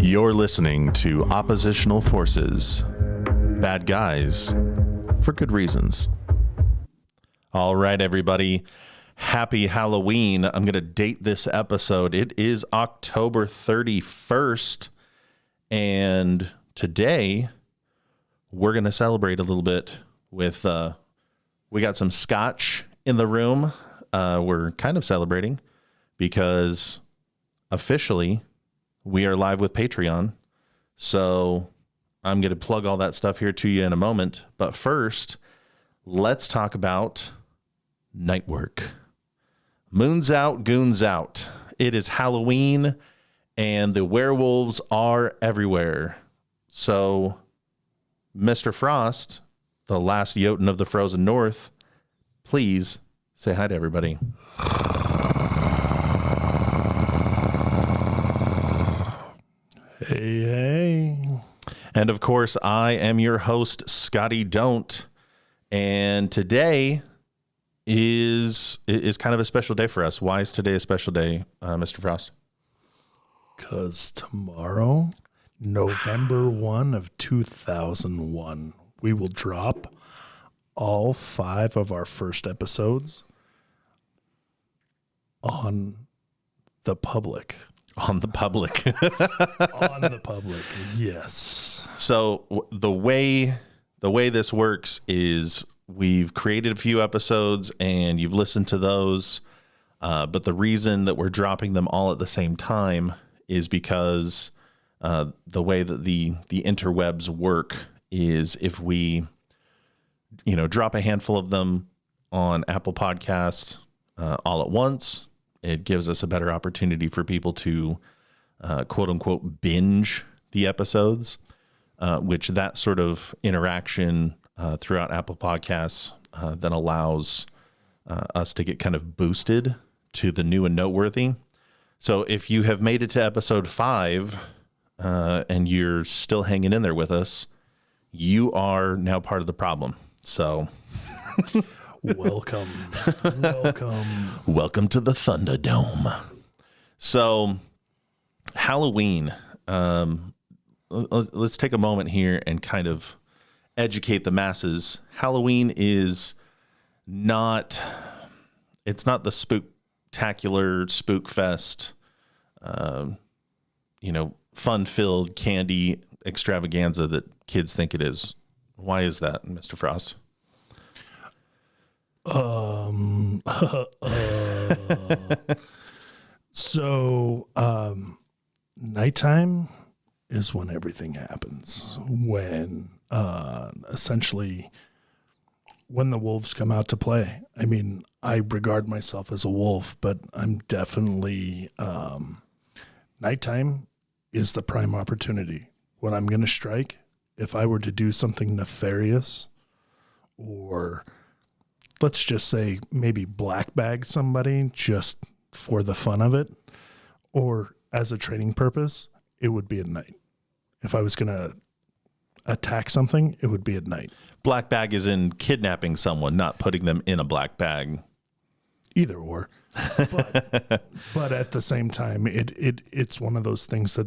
You're listening to Oppositional Forces. Bad guys for good reasons. All right, everybody. Happy Halloween. I'm going to date this episode. It is October 31st. And today we're going to celebrate a little bit with, we got some scotch in the room. We're kind of celebrating because officially we are live with Patreon. So I'm going to plug all that stuff here to you in a moment. But first, let's talk about night work. Moon's out, goons out. It is Halloween and the werewolves are everywhere. So, Mr. Frost, the last Jotun of the Frozen North, please say hi to everybody. Hey, hey. And of course, I am your host, Scotty Don't. And today is kind of a special day for us. Why is today a special day, Mr. Frost? Because tomorrow, November 1 of 2001, we will drop all 5 of our first episodes on the public. On the public. On the public, yes. So the way this works is we've created a few episodes and you've listened to those. But the reason that we're dropping them all at the same time is because the way that the interwebs work is if we, drop a handful of them on Apple Podcasts all at once, it gives us a better opportunity for people to quote unquote binge the episodes, which that sort of interaction throughout Apple Podcasts then allows us to get kind of boosted to the new and noteworthy. So if you have made it to episode 5 and you're still hanging in there with us, you are now part of the problem. So Welcome to the Thunderdome. So Halloween, let's take a moment here and kind of educate the masses. Halloween is not the spooktacular spook fest, fun-filled candy extravaganza that kids think it is. Why is that, Mr. Frost? So, nighttime is when everything happens. When, essentially, when the wolves come out to play. I mean, I regard myself as a wolf, but I'm definitely, nighttime is the prime opportunity. When I'm going to strike, if I were to do something nefarious or let's just say maybe black bag somebody just for the fun of it or as a training purpose, it would be at night. If I was going to attack something, it would be at night. Black bag is in kidnapping someone, not putting them in a black bag. Either or. But at the same time, it's one of those things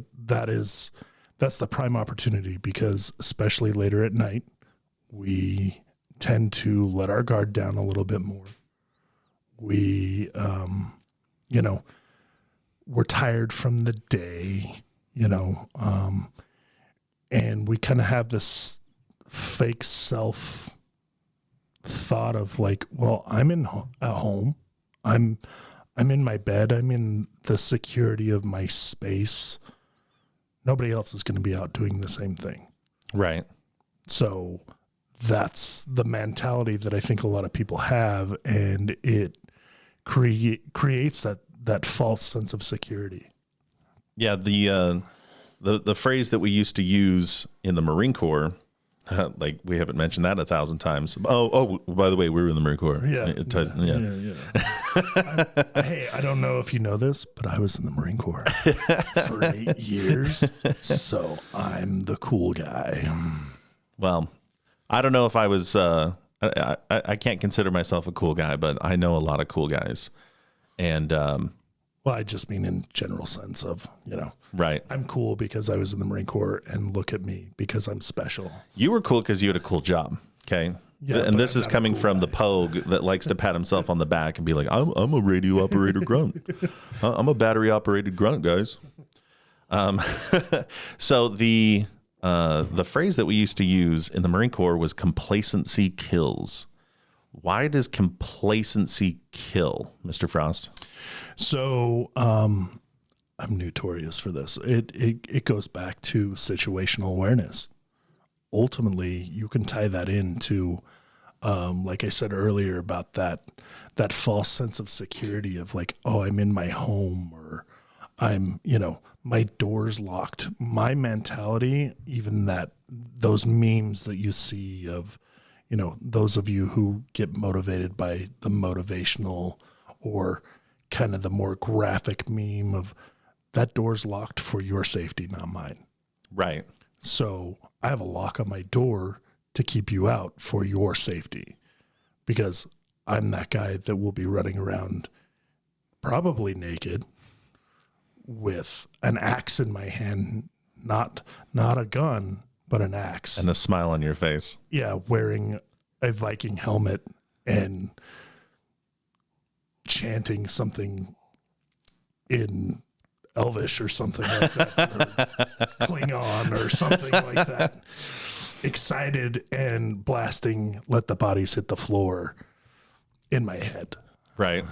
that's the prime opportunity because especially later at night, we tend to let our guard down a little bit more. We, we're tired from the day, and we kind of have this fake self thought of like, well, I'm at home. I'm in my bed. I'm in the security of my space. Nobody else is going to be out doing the same thing. Right. So that's the mentality that I think a lot of people have, and it creates that false sense of security. Yeah, the phrase that we used to use in the Marine Corps, like we haven't mentioned that 1,000 times. Oh, by the way, we were in the Marine Corps. Yeah. Hey, I don't know if you know this, but I was in the Marine Corps for 8 years, so I'm the cool guy. Well, I don't know if I was, I can't consider myself a cool guy, but I know a lot of cool guys. And Well, I just mean in general sense of, Right. I'm cool because I was in the Marine Corps, and look at me because I'm special. You were cool because you had a cool job. Okay. Yeah, And but this I'm is not a coming cool from guy. the Pogue that likes to pat himself on the back and be like, I'm a radio operator grunt. I'm a battery operated grunt, guys. So the phrase that we used to use in the Marine Corps was complacency kills. Why does complacency kill, Mr. Frost? So I'm notorious for this. It goes back to situational awareness. Ultimately, you can tie that into, like I said earlier, about that false sense of security of like, oh, I'm in my home, or I'm, my door's locked. My mentality, even those memes that you see of, those of you who get motivated by the motivational or kind of the more graphic meme of that door's locked for your safety, not mine. Right. So I have a lock on my door to keep you out for your safety, because I'm that guy that will be running around probably naked with an axe in my hand, not a gun, but an axe. And a smile on your face. Yeah, wearing a Viking helmet and chanting something in Elvish or something like that, or Klingon or something like that. Excited and blasting "Let the Bodies Hit the Floor" in my head. Right.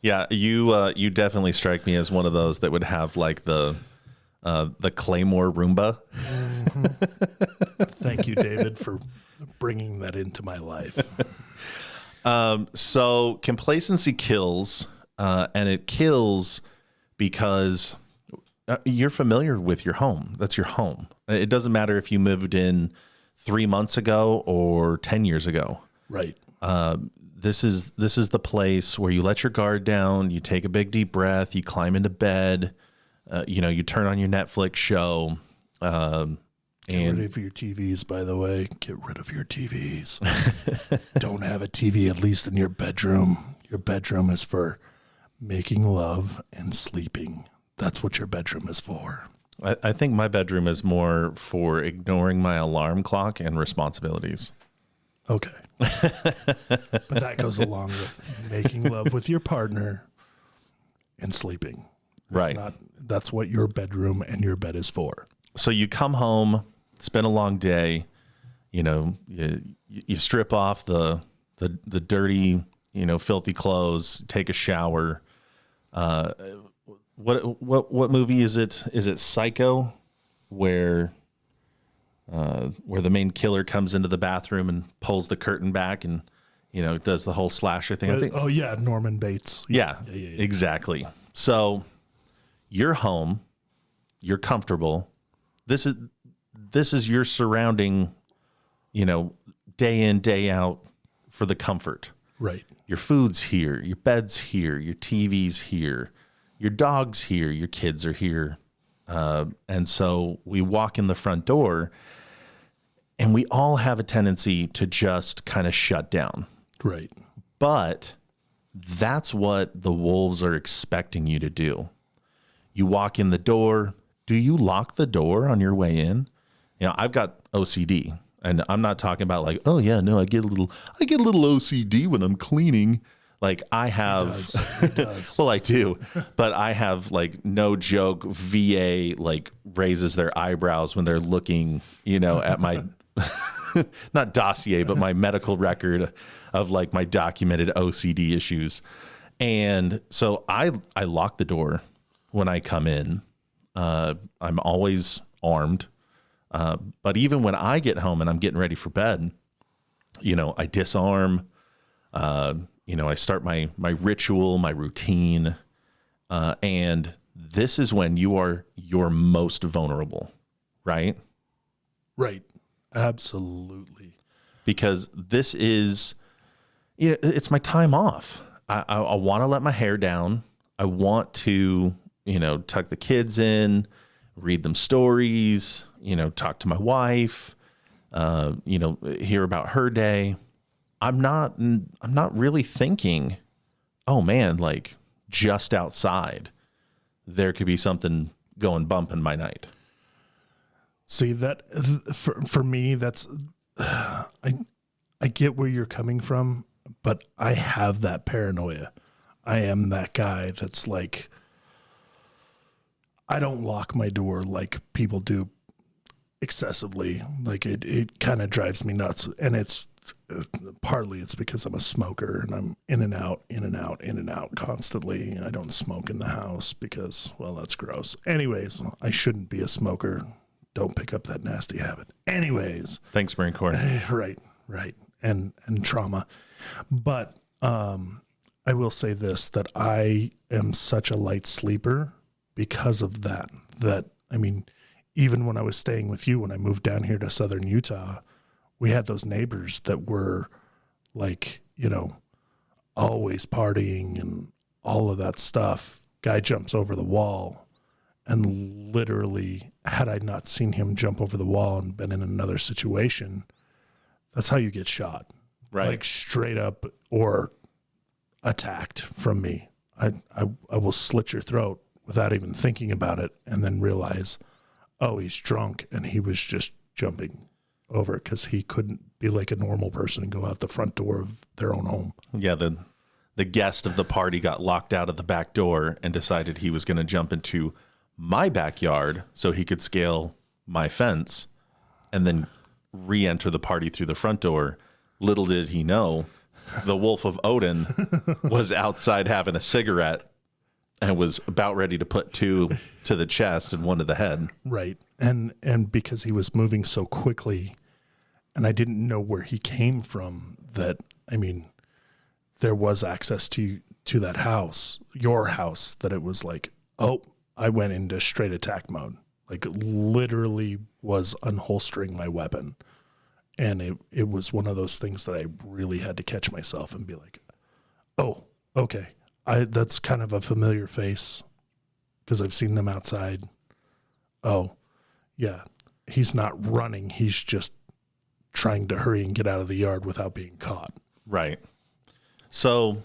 Yeah, you definitely strike me as one of those that would have like the Claymore Roomba. Mm-hmm. Thank you, David, for bringing that into my life. So complacency kills, and it kills because you're familiar with your home. That's your home. It doesn't matter if you moved in 3 months ago or 10 years ago. Right. This is the place where you let your guard down, you take a big deep breath, you climb into bed, you turn on your Netflix show. Get rid of your TVs, by the way. Get rid of your TVs. Don't have a TV, at least in your bedroom. Your bedroom is for making love and sleeping. That's what your bedroom is for. I think my bedroom is more for ignoring my alarm clock and responsibilities. Okay. But that goes along with making love with your partner and sleeping. Right. That's what your bedroom and your bed is for. So you come home, it's been a long day, you strip off the dirty, filthy clothes, take a shower. What movie is it? Is it Psycho, where the main killer comes into the bathroom and pulls the curtain back and does the whole slasher thing? I think. Oh yeah, Norman Bates. Yeah, exactly. So you're home, you're comfortable. This is your surrounding, day in, day out for the comfort. Right. Your food's here, your bed's here, your TV's here, your dog's here, your kids are here. And so we walk in the front door, and we all have a tendency to just kind of shut down. Right. But that's what the wolves are expecting you to do. You walk in the door. Do you lock the door on your way in? I've got OCD, and I'm not talking about like, oh yeah, no, I get a little OCD when I'm cleaning. Like I have, It does. well, I do, but I have like no joke. VA like raises their eyebrows when they're looking, at my not dossier, but my medical record of like my documented OCD issues. And so I lock the door when I come in. I'm always armed. But even when I get home and I'm getting ready for bed, I disarm, I start my ritual, my routine. And this is when you are your most vulnerable, right? Right. Absolutely. Because this is, it's my time off. I want to let my hair down. I want to, tuck the kids in, read them stories, talk to my wife, hear about her day. I'm not really thinking, oh man, like just outside, there could be something going bump in my night. See that for me, that's, I get where you're coming from, but I have that paranoia. I am that guy that's like, I don't lock my door like people do excessively. Like it kind of drives me nuts. And it's partly it's because I'm a smoker and I'm in and out constantly. I don't smoke in the house because, well, that's gross. Anyways, I shouldn't be a smoker. Don't pick up that nasty habit. Anyways. Thanks, Marine Corps. Right. And trauma. But I will say this, that I am such a light sleeper because of that. I mean, even when I was staying with you, when I moved down here to southern Utah, we had those neighbors that were like, always partying and all of that stuff. Guy jumps over the wall, and literally, had I not seen him jump over the wall and been in another situation, that's how you get shot. Right. Like straight up or attacked from me. I will slit your throat without even thinking about it, and then realize, oh, he's drunk and he was just jumping over because he couldn't be like a normal person and go out the front door of their own home. Yeah, the guest of the party got locked out of the back door and decided he was going to jump into my backyard so he could scale my fence and then re-enter the party through the front door. Little did he know, the Wolf of Odin was outside having a cigarette and was about ready to put 2 to the chest and 1 to the head. Right. And because he was moving so quickly and I didn't know where he came from, that, I mean, there was access to that house, your house, that it was like, oh, I went into straight attack mode. Like literally was unholstering my weapon. And it was one of those things that I really had to catch myself and be like, oh, okay. That's kind of a familiar face because I've seen them outside. Oh, yeah. He's not running. He's just trying to hurry and get out of the yard without being caught. Right. So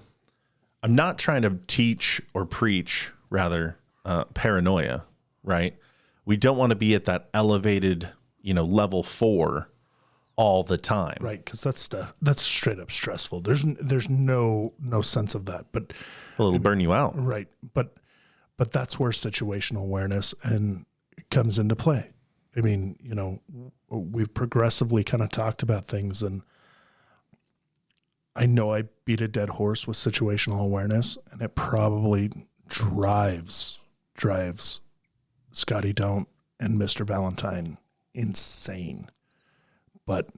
I'm not trying to teach or preach, rather, paranoia, right? We don't want to be at that elevated, level 4 all the time. Right, because that's straight up stressful. There's no sense of that. But well, it'll burn you out. Right. But that's where situational awareness comes into play. I mean, we've progressively kind of talked about things, and I know I beat a dead horse with situational awareness, and it probably drives Scotty Don't and Mr. Valentine insane. But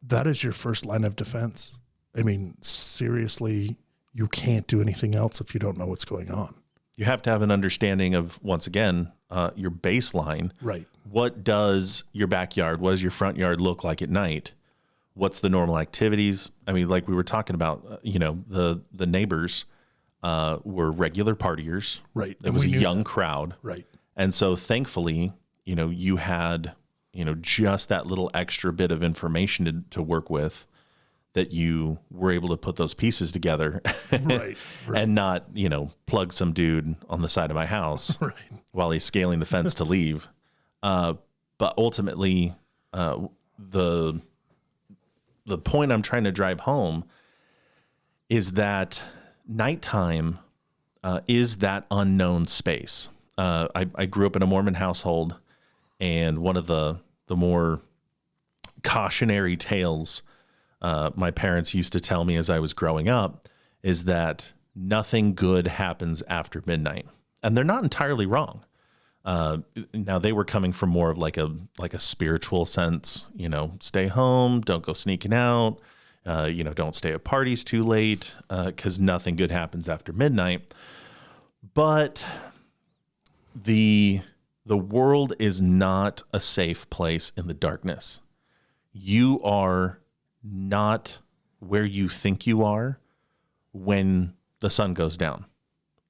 that is your first line of defense. I mean, seriously, you can't do anything else if you don't know what's going on. You have to have an understanding of, once again, your baseline. Right. What does your backyard, what does your front yard look like at night? What's the normal activities? I mean, like we were talking about, the neighbors were regular partiers. Right. It was a young crowd. Right. And so thankfully, you had, just that little extra bit of information to work with, that you were able to put those pieces together right. and not, plug some dude on the side of my house right. while he's scaling the fence to leave. But ultimately, the point I'm trying to drive home is that nighttime is that unknown space. I grew up in a Mormon household, and one of the more cautionary tales my parents used to tell me as I was growing up is that nothing good happens after midnight. And they're not entirely wrong. Now they were coming from more of like a spiritual sense, stay home, don't go sneaking out, don't stay at parties too late, because nothing good happens after midnight. But the world is not a safe place in the darkness. You are not where you think you are when the sun goes down.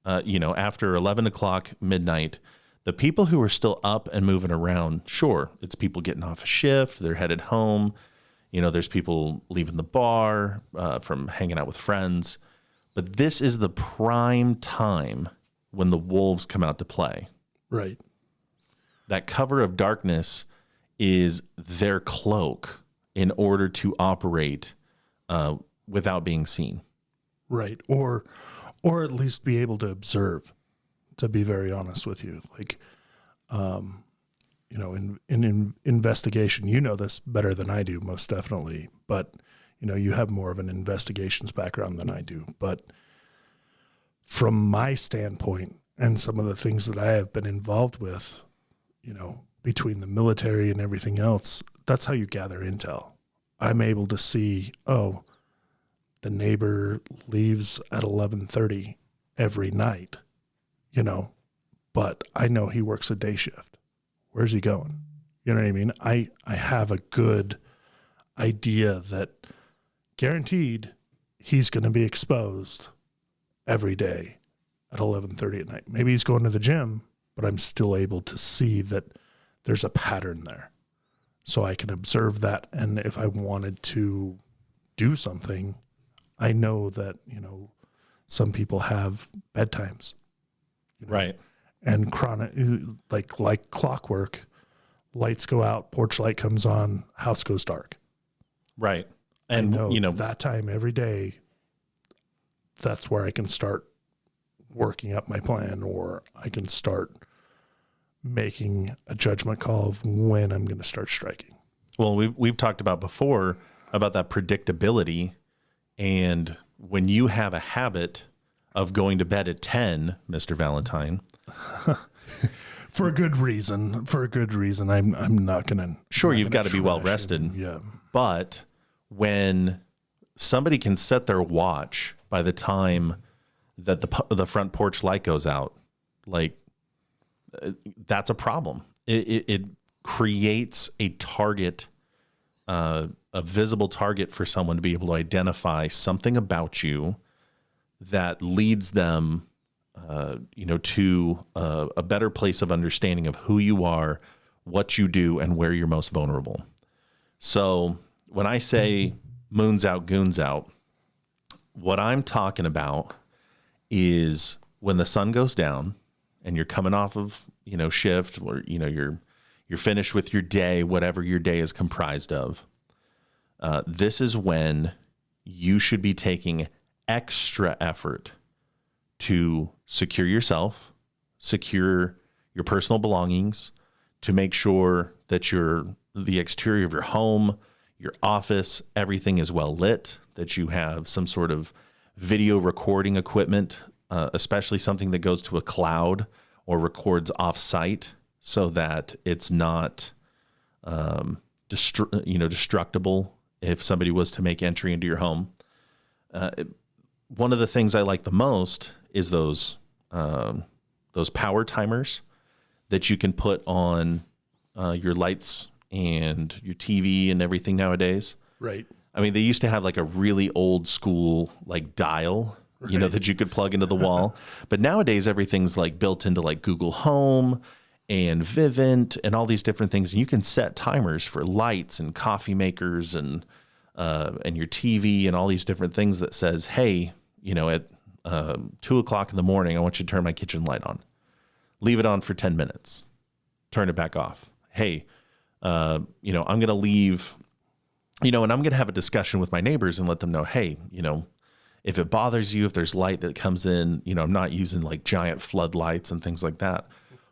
After 11 o'clock midnight, the people who are still up and moving around, sure, it's people getting off a shift, they're headed home. There's people leaving the bar from hanging out with friends. But this is the prime time when the wolves come out to play. Right. That cover of darkness is their cloak in order to operate without being seen. Right. Or at least be able to observe, to be very honest with you. Like, in investigation, you know this better than I do, most definitely. But, you have more of an investigations background than I do. But from my standpoint and some of the things that I have been involved with, between the military and everything else, that's how you gather intel. I'm able to see, the neighbor leaves at 11:30 every night, but I know he works a day shift. Where's he going? You know what I mean? I have a good idea that guaranteed he's going to be exposed every day at 11:30 at night. Maybe he's going to the gym, but I'm still able to see that there's a pattern there. So I can observe that. And if I wanted to do something, I know that, some people have bedtimes. Right. And chronic, like clockwork, lights go out, porch light comes on, house goes dark. Right. And, I know that time every day, that's where I can start working up my plan, or I can start making a judgment call of when I'm going to start striking. Well, we've talked about before about that predictability. And when you have a habit of going to bed at 10, Mr. Valentine, for a good reason, I'm not going to. Sure, you've got to be well rested. Yeah. But when somebody can set their watch by the time that the front porch light goes out, like, that's a problem. It creates a target, a visible target for someone to be able to identify something about you that leads them, to a better place of understanding of who you are, what you do, and where you're most vulnerable. So when I say moon's out, goons out, what I'm talking about is when the sun goes down and you're coming off of, shift, or, you're finished with your day, whatever your day is comprised of. This is when you should be taking extra effort to secure yourself, secure your personal belongings, to make sure that the exterior of your home, your office, everything is well lit, that you have some sort of video recording equipment, especially something that goes to a cloud or records off-site, so that it's not destructible if somebody was to make entry into your home. One of the things I like the most is those power timers that you can put on your lights and your TV and everything nowadays. Right. I mean, they used to have like a really old school like dial, right, that you could plug into the wall. But nowadays everything's like built into like Google Home and Vivint and all these different things. And you can set timers for lights and coffee makers and your TV and all these different things that says, hey, at 2:00 in the morning, I want you to turn my kitchen light on. Leave it on for 10 minutes. Turn it back off. Hey, I'm going to leave, and I'm going to have a discussion with my neighbors and let them know, hey, if it bothers you, if there's light that comes in, I'm not using like giant floodlights and things like that.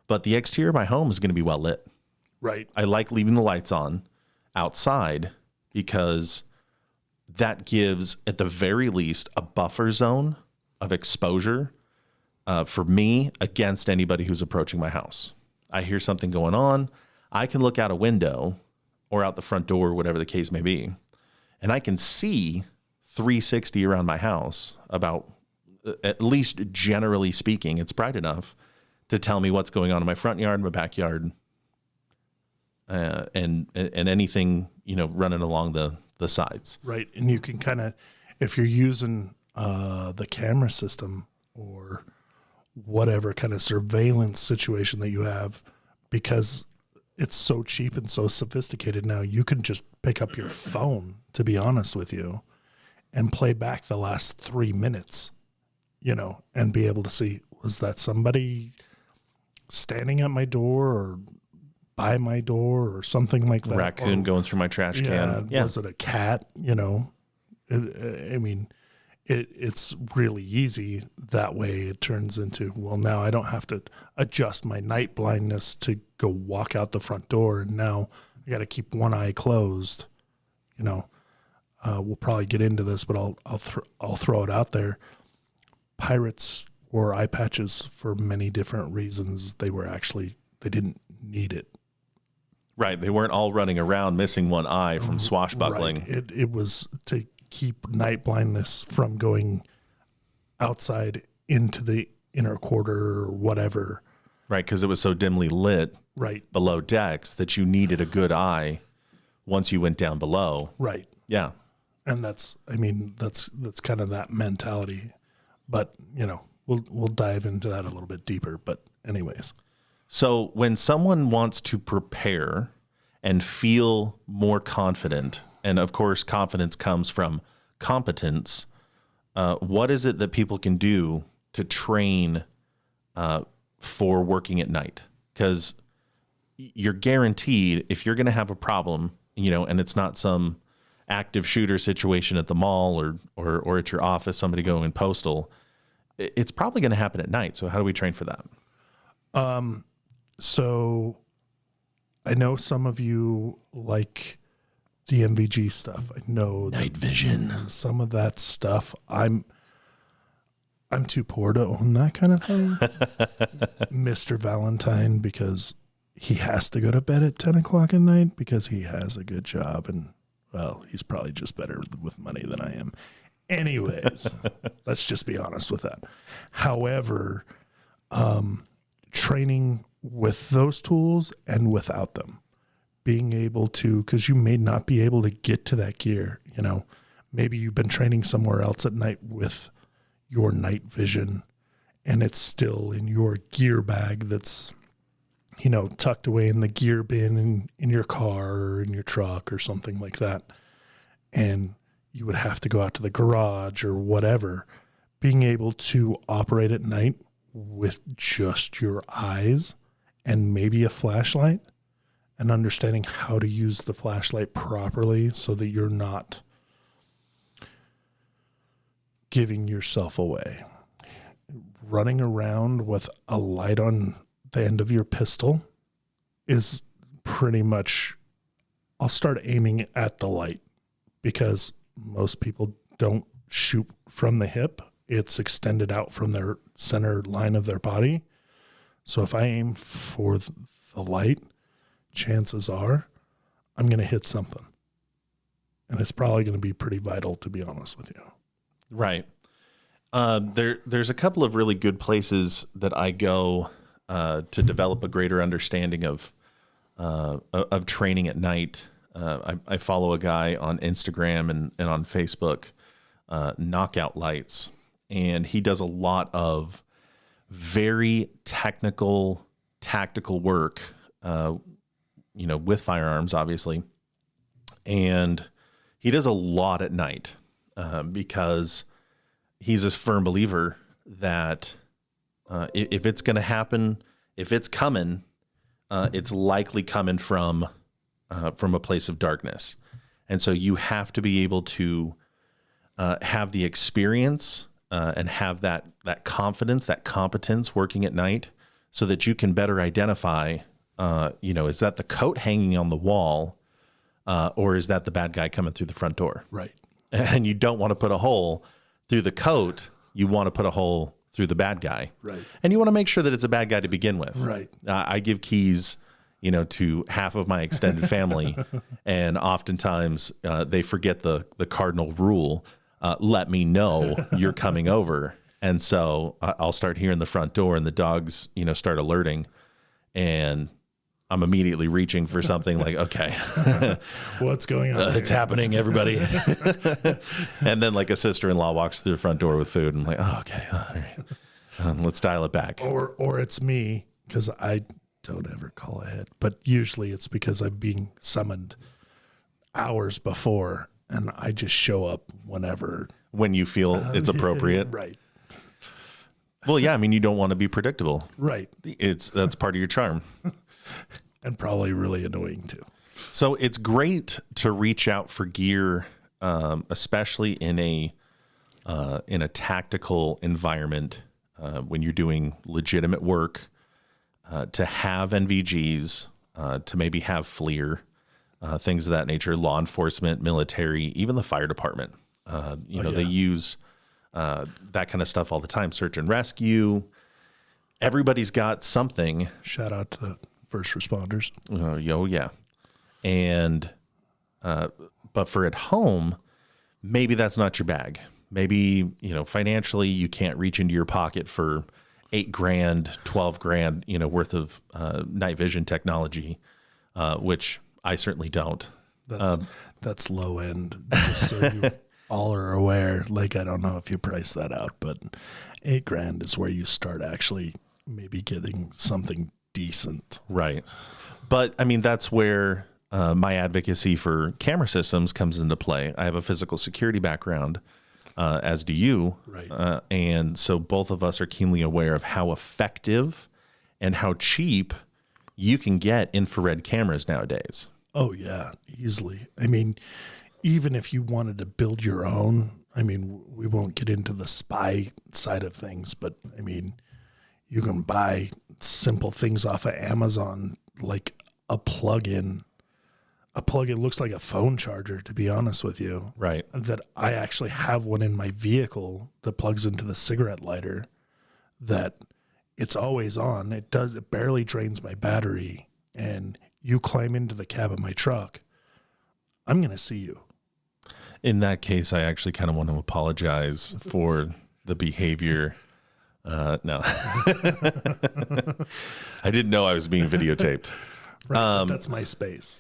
But the exterior of my home is going to be well lit. Right. I like leaving the lights on outside because that gives, at the very least, a buffer zone of exposure for me against anybody who's approaching my house. I hear something going on. I can look out a window or out the front door, whatever the case may be, and I can see 360 around my house about, at least generally speaking, it's bright enough to tell me what's going on in my front yard, my backyard, and anything, running along the sides. Right. And you can kind of, if you're using the camera system or whatever kind of surveillance situation that you have, because it's so cheap and so sophisticated now, you can just pick up your phone, to be honest with you, and play back the last 3 minutes and be able to see, was that somebody standing at my door or by my door or something like that? Raccoon going through my trash can. Yeah. Was it a cat? It's really easy that way. It turns into, well, now I don't have to adjust my night blindness to go walk out the front door. And now I got to keep one eye closed. We'll probably get into this, but I'll throw it out there. Pirates wore eye patches for many different reasons. They didn't need it. Right. They weren't all running around missing one eye from swashbuckling. Right. It was to keep night blindness from going outside into the inner quarter or whatever. Right. Because it was so dimly lit below decks that you needed a good eye once you went down below. Right. Yeah. And that's kind of that mentality. But, we'll dive into that a little bit deeper. But anyways. So when someone wants to prepare and feel more confident, and of course, confidence comes from competence, what is it that people can do to train for working at night? Because you're guaranteed, if you're going to have a problem, and it's not some active shooter situation at the mall or at your office, somebody going in postal, it's probably going to happen at night. So how do we train for that? So I know some of you like the MVG stuff. I know night vision. Some of that stuff I'm too poor to own that kind of thing. Mr. Valentine, because he has to go to bed at 10 o'clock at night because he has a good job, and well, he's probably just better with money than I am. Anyways, let's just be honest with that. However, training with those tools and without them, being able to, because you may not be able to get to that gear, maybe you've been training somewhere else at night with your night vision and it's still in your gear bag that's, tucked away in the gear bin in your car or in your truck or something like that. And you would have to go out to the garage or whatever. Being able to operate at night with just your eyes and maybe a flashlight, and understanding how to use the flashlight properly so that you're not giving yourself away. Running around with a light on the end of your pistol is pretty much, I'll start aiming at the light, because most people don't shoot from the hip. It's extended out from their center line of their body. So if I aim for the light, chances are I'm going to hit something. And it's probably going to be pretty vital, to be honest with you. Right. There's a couple of really good places that I go to develop a greater understanding of training at night. I follow a guy on Instagram and on Facebook, Knockout Lights, and he does a lot of very technical, tactical work, with firearms, obviously. And he does a lot at night because he's a firm believer that if it's going to happen, if it's coming, it's likely coming from a place of darkness. And so you have to be able to have the experience and have that confidence, that competence working at night, so that you can better identify, is that the coat hanging on the wall, or is that the bad guy coming through the front door? Right. And you don't want to put a hole through the coat. You want to put a hole through the bad guy. Right. And you want to make sure that it's a bad guy to begin with. Right. I give keys, to half of my extended family, and oftentimes they forget the cardinal rule. Let me know you're coming over. And so I'll start hearing the front door, and the dogs, start alerting, and I'm immediately reaching for something like, okay, what's going on? It's happening, everybody. And then like a sister-in-law walks through the front door with food, and I'm like, oh, okay, all right, let's dial it back. Or it's me, because I don't ever call ahead, but usually it's because I'm being summoned hours before, and I just show up when you feel it's appropriate. Right. Well, yeah, I mean, you don't want to be predictable. Right. That's part of your charm. And probably really annoying too. So it's great to reach out for gear, especially in a tactical environment when you're doing legitimate work, to have NVGs, to maybe have FLIR, things of that nature, law enforcement, military, even the fire department. They use that kind of stuff all the time. Search and rescue. Everybody's got something. Shout out to the first responders. Yeah. And, but for at home, maybe that's not your bag. Maybe, financially you can't reach into your pocket for $8,000, $12,000, worth of, night vision technology, which I certainly don't. That's low end. Just so you all are aware. Like, I don't know if you price that out, but $8,000 is where you start actually maybe getting something decent. Right. But I mean, that's where my advocacy for camera systems comes into play. I have a physical security background, as do you. Right. And so both of us are keenly aware of how effective and how cheap you can get infrared cameras nowadays. Oh, yeah, easily. I mean, even if you wanted to build your own, I mean, we won't get into the spy side of things, but I mean, you can buy simple things off of Amazon, like a plug-in. A plug-in looks like a phone charger, to be honest with you. Right. That I actually have one in my vehicle that plugs into the cigarette lighter, that it's always on. It barely drains my battery. And you climb into the cab of my truck, I'm going to see you. In that case, I actually kind of want to apologize for the behavior. No. I didn't know I was being videotaped. Right, that's my space.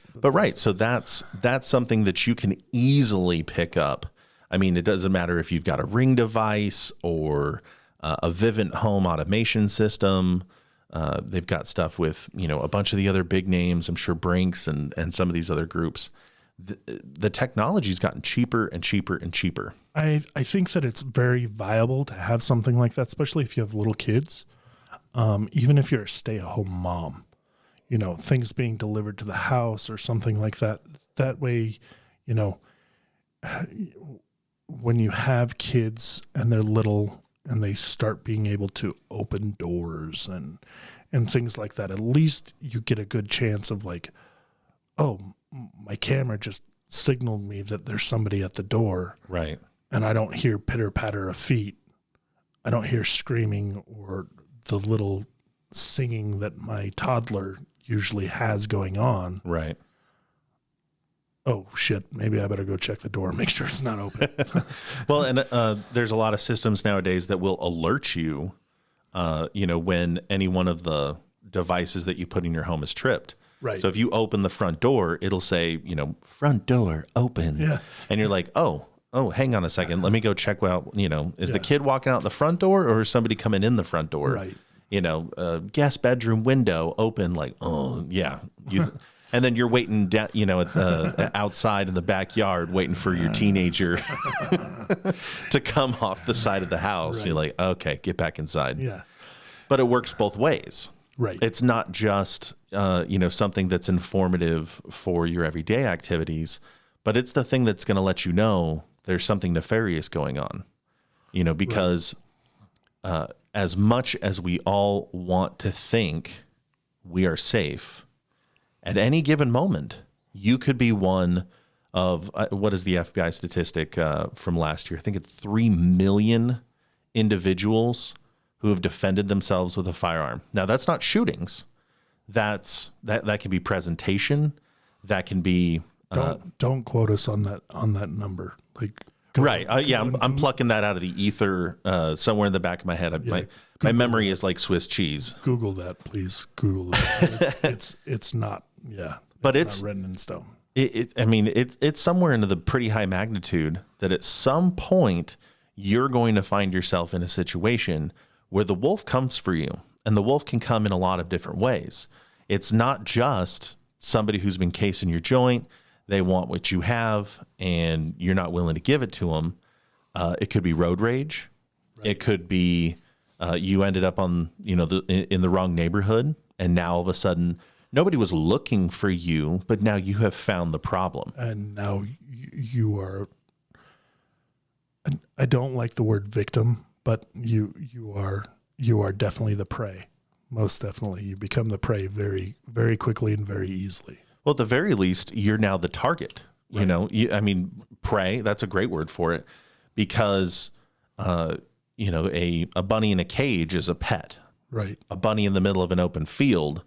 So that's something that you can easily pick up. I mean, it doesn't matter if you've got a Ring device or a Vivint home automation system. They've got stuff with, a bunch of the other big names, I'm sure Brinks and some of these other groups. The technology's gotten cheaper and cheaper and cheaper. I think that it's very viable to have something like that, especially if you have little kids. Even if you're a stay-at-home mom, things being delivered to the house or something like that. That way, when you have kids and they're little and they start being able to open doors and things like that, at least you get a good chance of like, oh, my camera just signaled me that there's somebody at the door. Right. And I don't hear pitter patter of feet. I don't hear screaming or the little singing that my toddler usually has going on. Right. Oh shit, maybe I better go check the door and make sure it's not open. Well, and there's a lot of systems nowadays that will alert you, when any one of the devices that you put in your home is tripped. Right. So if you open the front door, it'll say, front door open. Yeah. And you're like, oh, hang on a second. Let me go check out, is the kid walking out the front door or is somebody coming in the front door? Right. Guest bedroom window open, like, oh, yeah. And then you're waiting, outside in the backyard, waiting for your teenager to come off the side of the house. Right. You're like, okay, get back inside. Yeah. But it works both ways. Right. It's not just, something that's informative for your everyday activities, but it's the thing that's going to let you know there's something nefarious going on, because as much as we all want to think we are safe, at any given moment, you could be one of, what is the FBI statistic from last year? I think it's 3 million individuals who have defended themselves with a firearm. Now, that's not shootings. That can be presentation. That can be... Don't quote us on that number. Like, right. I'm plucking that out of the ether somewhere in the back of my head. My memory is like Swiss cheese. Google that, please. Google it. It's not. Yeah. But it's not written in stone. It's somewhere into the pretty high magnitude that at some point you're going to find yourself in a situation where the wolf comes for you, and the wolf can come in a lot of different ways. It's not just somebody who's been casing your joint. They want what you have, and you're not willing to give it to them. It could be road rage. Right. It could be You ended up on, in the wrong neighborhood, and now all of a sudden nobody was looking for you, but now you have found the problem. And now you are, I don't like the word victim, but you are definitely the prey. Most definitely. You become the prey very, very quickly and very easily. Well, at the very least, you're now the target. Right. Prey, that's a great word for it, because, a bunny in a cage is a pet. Right. A bunny in the middle of an open field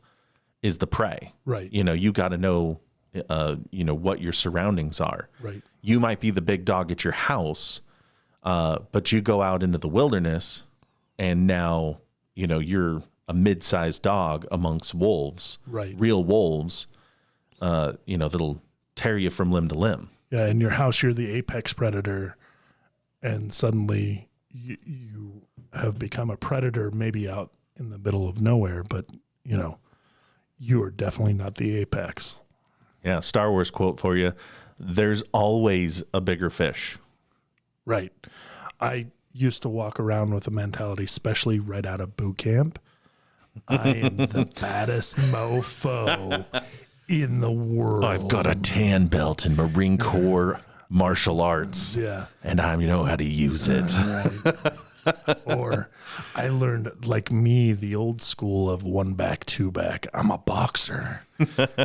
is the prey. Right. You got to know, what your surroundings are. Right. You might be the big dog at your house, but you go out into the wilderness and now, you're a mid-sized dog amongst wolves, right? Real wolves, that'll tear you from limb to limb. Yeah. In your house, you're the apex predator, and suddenly you have become a predator, maybe out in the middle of nowhere, but you are definitely not the apex. Yeah. Star Wars quote for you. There's always a bigger fish. Right. I used to walk around with a mentality, especially right out of boot camp. I am the baddest mofo in the world. I've got a tan belt in Marine Corps martial arts. Yeah. And I know how to use it. Right. Or I learned, like me, the old school of one back, two back. I'm a boxer.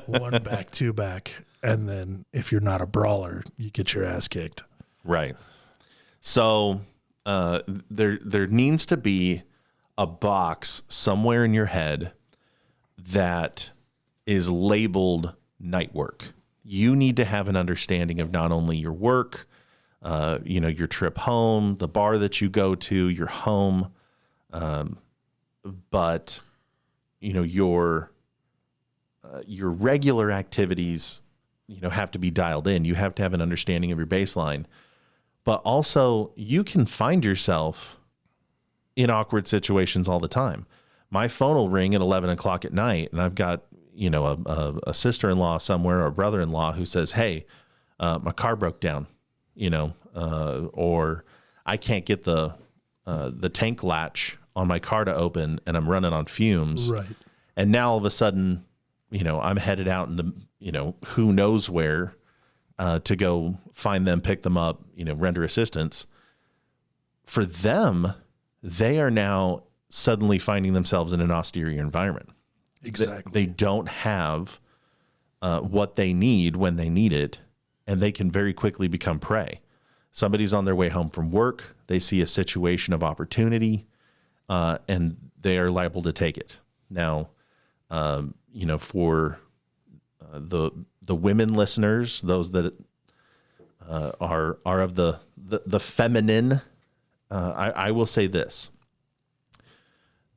One back, two back. And then if you're not a brawler, you get your ass kicked. Right. So there needs to be a box somewhere in your head that is labeled night work. You need to have an understanding of not only your work, your trip home, the bar that you go to, your home, but your regular activities, have to be dialed in. You have to have an understanding of your baseline, but also you can find yourself in awkward situations all the time. My phone will ring at 11 o'clock at night, and I've got, a sister-in-law somewhere or a brother-in-law who says, hey, my car broke down, or I can't get the tank latch on my car to open and I'm running on fumes. Right. And now all of a sudden, I'm headed out into, who knows where, to go find them, pick them up, render assistance. For them, they are now suddenly finding themselves in an austere environment. Exactly. They don't have what they need when they need it, and they can very quickly become prey. Somebody's on their way home from work. They see a situation of opportunity, and they are liable to take it. Now, for the women listeners, those that are of the feminine, I will say this.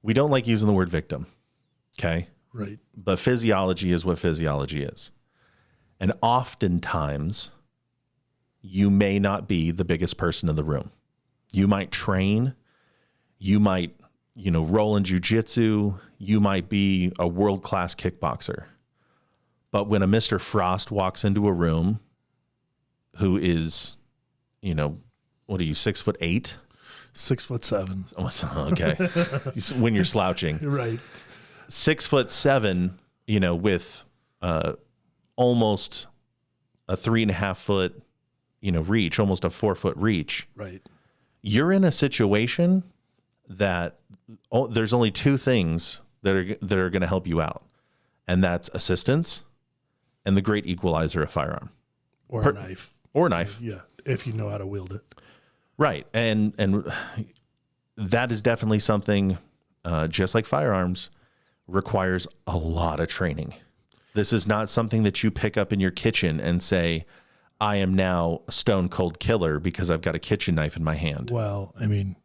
We don't like using the word victim. Okay. Right. But physiology is what physiology is. And oftentimes you may not be the biggest person in the room. You might train, you might, roll in jujitsu, you might be a world-class kickboxer. But when a Mr. Frost walks into a room who is, what are you, 6'8"? 6'7". Oh, okay. When you're slouching. Right. 6'7", with almost a 3.5 foot, reach, almost a 4 foot reach. Right. You're in a situation that there's only two things that are going to help you out, and that's assistance and the great equalizer, a firearm or a knife. Or a knife. Yeah, if you know how to wield it. Right, and that is definitely something, just like firearms, requires a lot of training. This is not something that you pick up in your kitchen and say, I am now a stone cold killer because I've got a kitchen knife in my hand. Well, I mean,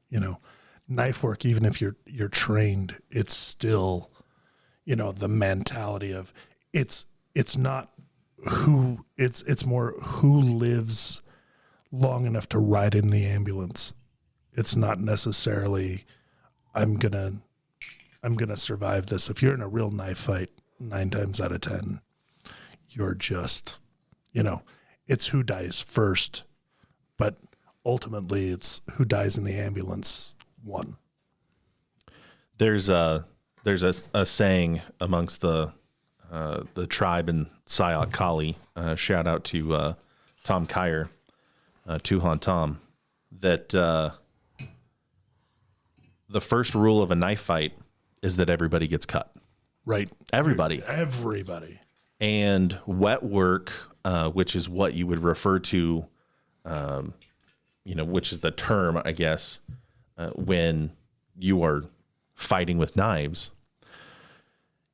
knife work, even if you're trained, it's still, the mentality of it's not who it's more who lives long enough to ride in the ambulance. It's not necessarily I'm gonna survive this. If you're in a real knife fight, 9 times out of 10, you're just, it's who dies first, but ultimately it's who dies in the ambulance one. There's a saying amongst the tribe in Sayat Kali. Shout out to Tom Kyer, Tuhan Tom, that the first rule of a knife fight is that everybody gets cut. Right. Everybody. And wet work, which is what you would refer to, which is the term, I guess, when you are fighting with knives.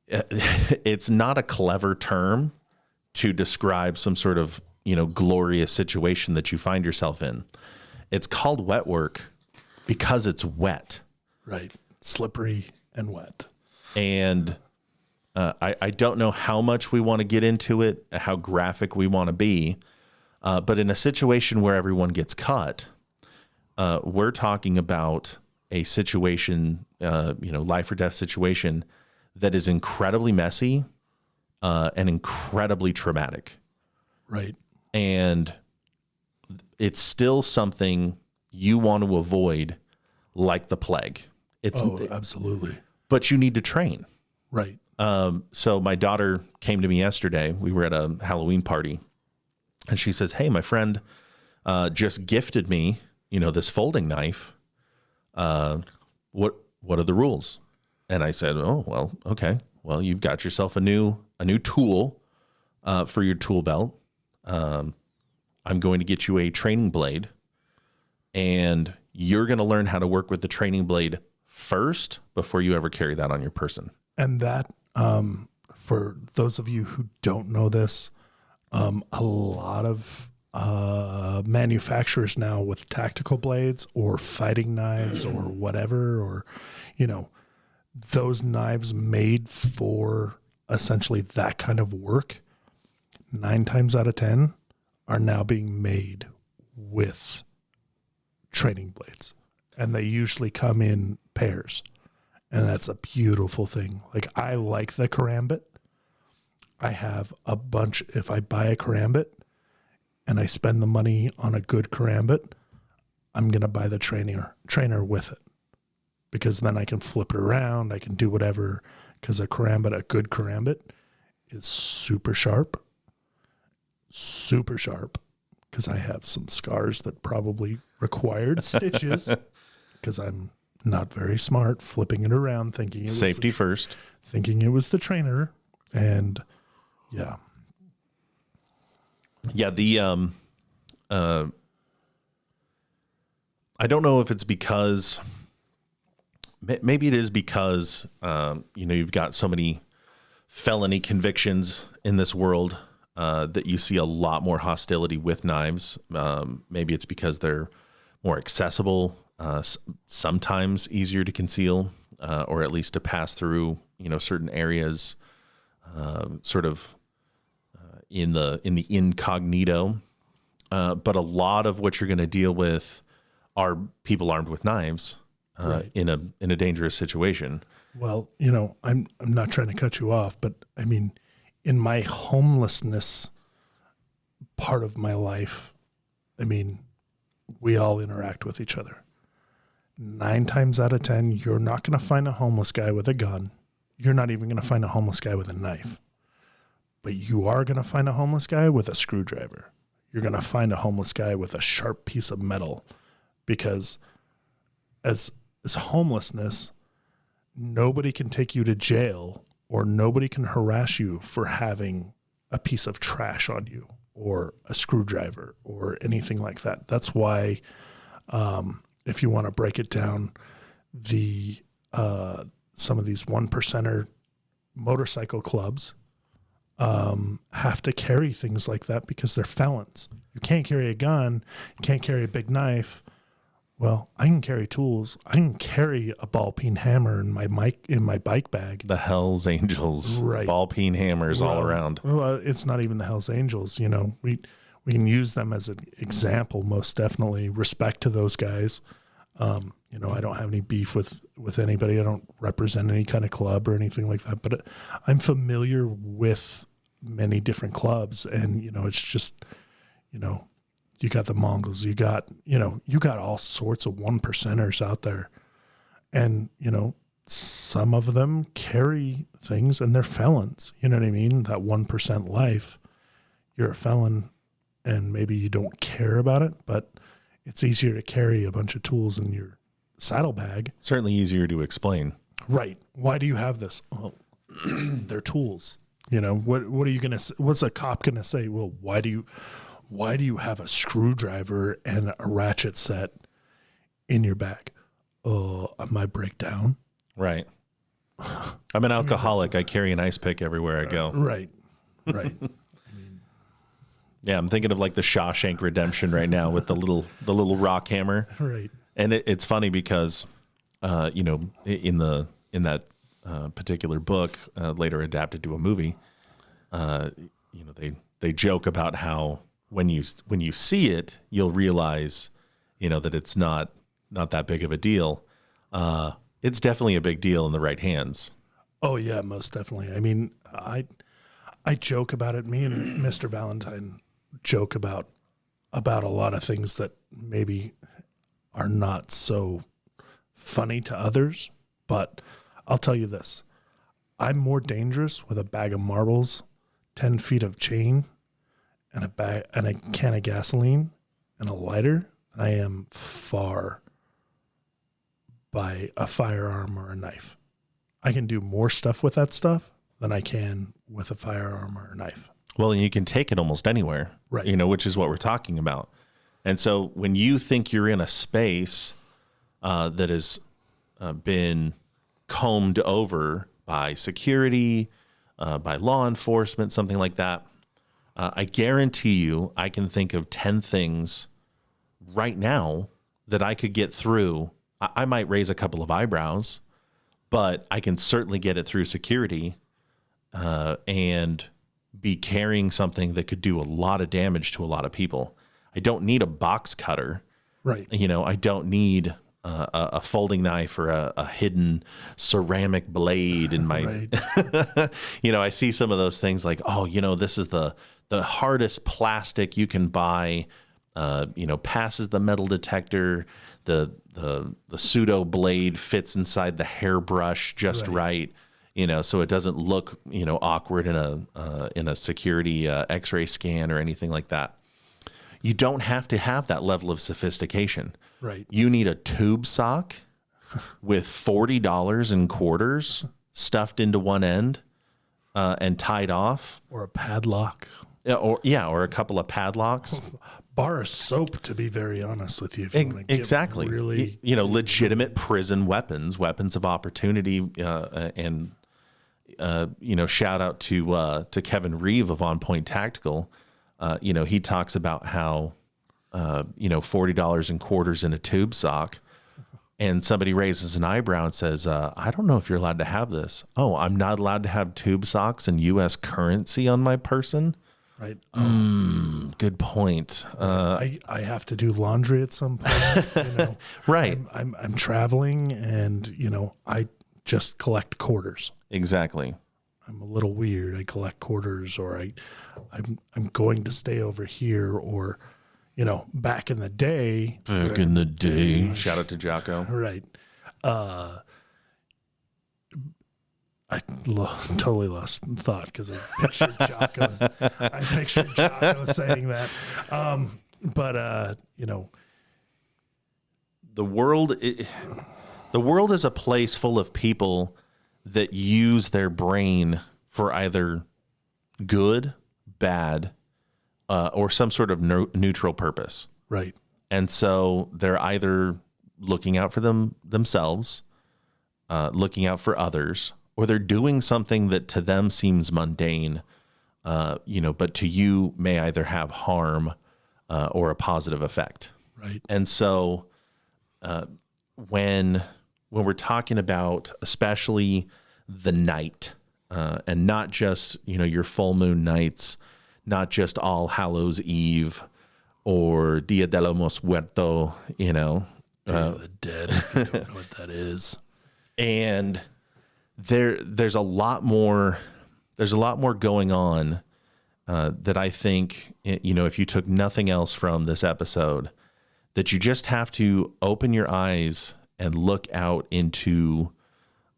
It's not a clever term to describe some sort of, glorious situation that you find yourself in. It's called wet work because it's wet. Right. Slippery and wet. And I don't know how much we want to get into it, how graphic we want to be. But in a situation where everyone gets cut, we're talking about a situation, life or death situation that is incredibly messy and incredibly traumatic. Right. And it's still something you want to avoid like the plague. Absolutely. But you need to train. Right. So my daughter came to me yesterday. We were at a Halloween party, and she says, "Hey, my friend just gifted me, this folding knife. What are the rules?" And I said, "Oh, well, okay. Well, you've got yourself a new tool for your tool belt. I'm going to get you a training blade, and you're going to learn how to work with the training blade first before you ever carry that on your person." And that, for those of you who don't know this, a lot of manufacturers now with tactical blades or fighting knives or whatever, or, those knives made for essentially that kind of work, 9 times out of 10 are now being made with training blades. And they usually come in pairs. And that's a beautiful thing. Like, I like the karambit. I have a bunch. If I buy a karambit and I spend the money on a good karambit, I'm going to buy the trainer with it, because then I can flip it around. I can do whatever, because a good karambit is super sharp, because I have some scars that probably required stitches, because I'm not very smart, flipping it around, thinking it was safety first, thinking it was the trainer. And yeah. The I don't know if it's because, maybe it is because you've got so many felony convictions in this world that you see a lot more hostility with knives. Maybe it's because they're more accessible, sometimes easier to conceal, or at least to pass through, certain areas, in the incognito. But a lot of what you're going to deal with are people armed with knives, right, in a dangerous situation. Well, I'm not trying to cut you off, but I mean, in my homelessness part of my life, I mean, we all interact with each other. 9 times out of 10, you're not going to find a homeless guy with a gun. You're not even going to find a homeless guy with a knife. But you are going to find a homeless guy with a screwdriver. You're going to find a homeless guy with a sharp piece of metal, because as homelessness, nobody can take you to jail, or nobody can harass you for having a piece of trash on you or a screwdriver or anything like that. That's why, if you want to break it down, some of these 1%er motorcycle clubs have to carry things like that, because they're felons. You can't carry a gun. You can't carry a big knife. Well, I can carry tools. I can carry a ball-peen hammer in my bike bag. The Hells Angels, right. Ball-peen hammers all around. Well, it's not even the Hells Angels. We can use them as an example, most definitely. Respect to those guys. I don't have any beef with anybody. I don't represent any kind of club or anything like that. But I'm familiar with many different clubs, and it's just, you got the Mongols, you got all sorts of 1%ers out there. And, some of them carry things and they're felons. You know what I mean? That 1% life, you're a felon and maybe you don't care about it, but it's easier to carry a bunch of tools in your saddlebag. Certainly easier to explain. Right. Why do you have this? Well, they're tools. You know, what are you going to, what's a cop going to say? Well, why do you have a screwdriver and a ratchet set in your bag? Oh, I might break down. Right. I'm an alcoholic. I carry an ice pick everywhere I go. Right. Yeah, I'm thinking of like the Shawshank Redemption right now with the little rock hammer. Right. And it's funny because, in that particular book, later adapted to a movie, they joke about how when you see it, you'll realize, that it's not that big of a deal. It's definitely a big deal in the right hands. Oh yeah, most definitely. I mean, I joke about it. Me and Mr. Valentine joke about a lot of things that maybe are not so funny to others, but I'll tell you this. I'm more dangerous with a bag of marbles, 10 feet of chain, and a can of gasoline and a lighter than I am far by a firearm or a knife. I can do more stuff with that stuff than I can with a firearm or a knife. Well, and you can take it almost anywhere, right? Which is what we're talking about. And so when you think you're in a space that has been combed over by security, by law enforcement, something like that, I guarantee you I can think of 10 things right now that I could get through. I might raise a couple of eyebrows, but I can certainly get it through security and be carrying something that could do a lot of damage to a lot of people. I don't need a box cutter. Right. I don't need a folding knife or a hidden ceramic blade in my, right. I see some of those things like, this is the hardest plastic you can buy, passes the metal detector, the pseudo blade fits inside the hairbrush just right. So it doesn't look, awkward in a security X-ray scan or anything like that. You don't have to have that level of sophistication. Right. You need a tube sock with $40 in quarters stuffed into one end and tied off, or a padlock. Or a couple of padlocks. Bar of soap, to be very honest with you. If you exactly. Really, legitimate prison weapons of opportunity, and shout out to Kevin Reeve of On Point Tactical. He talks about how, $40 in quarters in a tube sock, and somebody raises an eyebrow and says, I don't know if you're allowed to have this. Oh, I'm not allowed to have tube socks and U.S. currency on my person? Right. Good point. I have to do laundry at some point. Right. I'm traveling and, I just collect quarters. Exactly. I'm a little weird. I collect quarters, or I'm going to stay over here, or, back in the day. Shout out to Jocko. Right. I totally lost thought because I pictured Jocko saying that. The world is a place full of people that use their brain for either good, bad, or some sort of neutral purpose. Right. And so they're either looking out for themselves, looking out for others, or they're doing something that to them seems mundane, but to you may either have harm or a positive effect. Right. And so when we're talking about especially the night, and not just, your full moon nights, not just All Hallows Eve or Dia de los Muertos, Day of the Dead, if you don't know what that is. And there's a lot more going on that I think, if you took nothing else from this episode, that you just have to open your eyes and look out into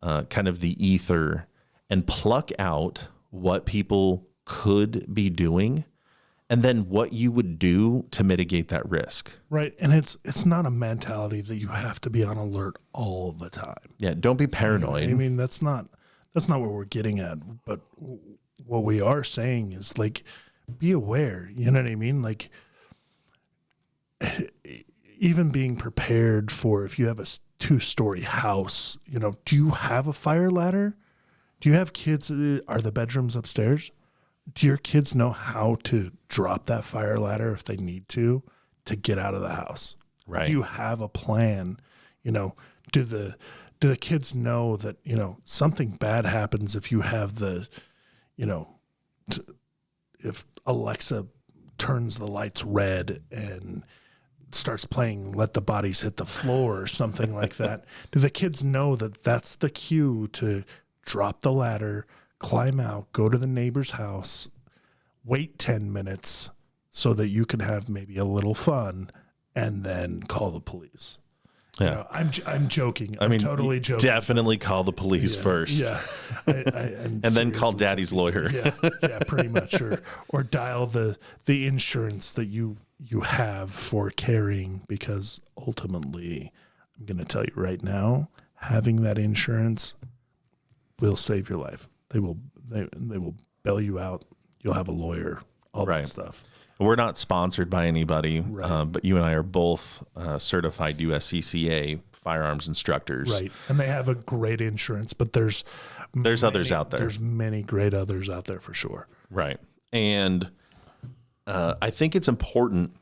kind of the ether and pluck out what people could be doing and then what you would do to mitigate that risk. Right. And it's not a mentality that you have to be on alert all the time. Yeah. Don't be paranoid. I mean, that's not what we're getting at. But what we are saying is, like, be aware. You know what I mean? Like, even being prepared for if you have a 2-story house, you know, do you have a fire ladder? Do you have kids? Are the bedrooms upstairs? Do your kids know how to drop that fire ladder if they need to get out of the house? Right. Do you have a plan? You know, do the kids know that, you know, something bad happens if you have the, you know, if Alexa turns the lights red and starts playing Let the Bodies Hit the Floor or something like that? Do the kids know that that's the cue to drop the ladder, climb out, go to the neighbor's house, wait 10 minutes so that you can have maybe a little fun and then call the police? Yeah. You know, I'm joking. I mean, totally joking. Definitely call the police first. Yeah. And then call daddy's lawyer. Yeah, pretty much. Or dial the insurance that you have for carrying, because ultimately, I'm going to tell you right now, having that insurance will save your life. They will bail you out. You'll have a lawyer, all that stuff. We're not sponsored by anybody, Right. but you and I are both certified USCCA firearms instructors. Right. And they have a great insurance, but there's others out there. There's many great others out there for sure. Right. And I think it's important,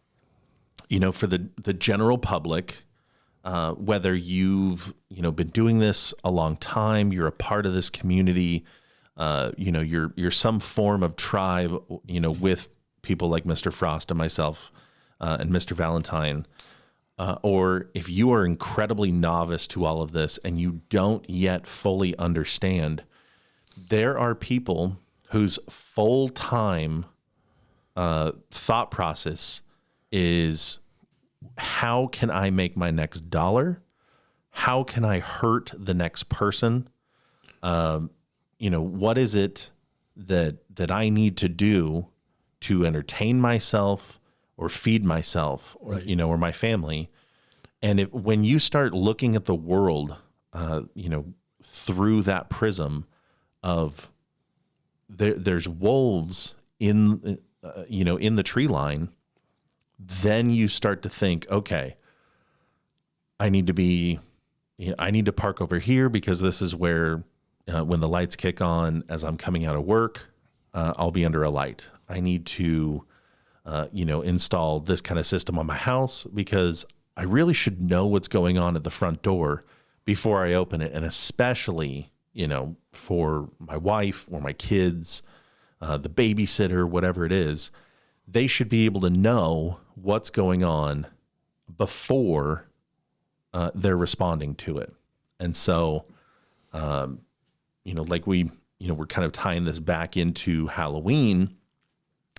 you know, for the general public, whether you've, you know, been doing this a long time, you're a part of this community, you know, you're some form of tribe, you know, with people like Mr. Frost and myself and Mr. Valentine, or if you are incredibly novice to all of this and you don't yet fully understand, there are people whose full-time thought process is, how can I make my next dollar? How can I hurt the next person? You know, what is it that I need to do to entertain myself or feed myself, or, you know, or my family? And when you start looking at the world, you know, through that prism of there's wolves in, you know, in the tree line, then you start to think, okay, I need to park over here because this is where, when the lights kick on as I'm coming out of work, I'll be under a light. I need to, you know, install this kind of system on my house because I really should know what's going on at the front door before I open it. And especially, you know, for my wife or my kids, the babysitter, whatever it is, they should be able to know what's going on before they're responding to it. And so, you know, like we're kind of tying this back into Halloween.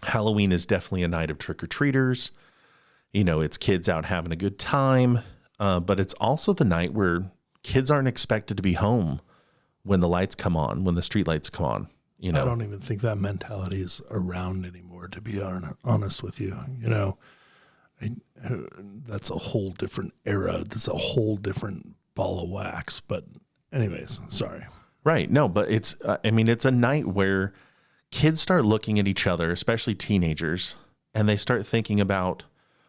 Halloween is definitely a night of trick-or-treaters. You know, it's kids out having a good time, but it's also the night where kids aren't expected to be home when the lights come on, when the street lights come on. You know, I don't even think that mentality is around anymore, to be honest with you. You know, that's a whole different era. That's a whole different ball of wax. But anyways, sorry. Right. No, but it's a night where kids start looking at each other, especially teenagers, and they start thinking about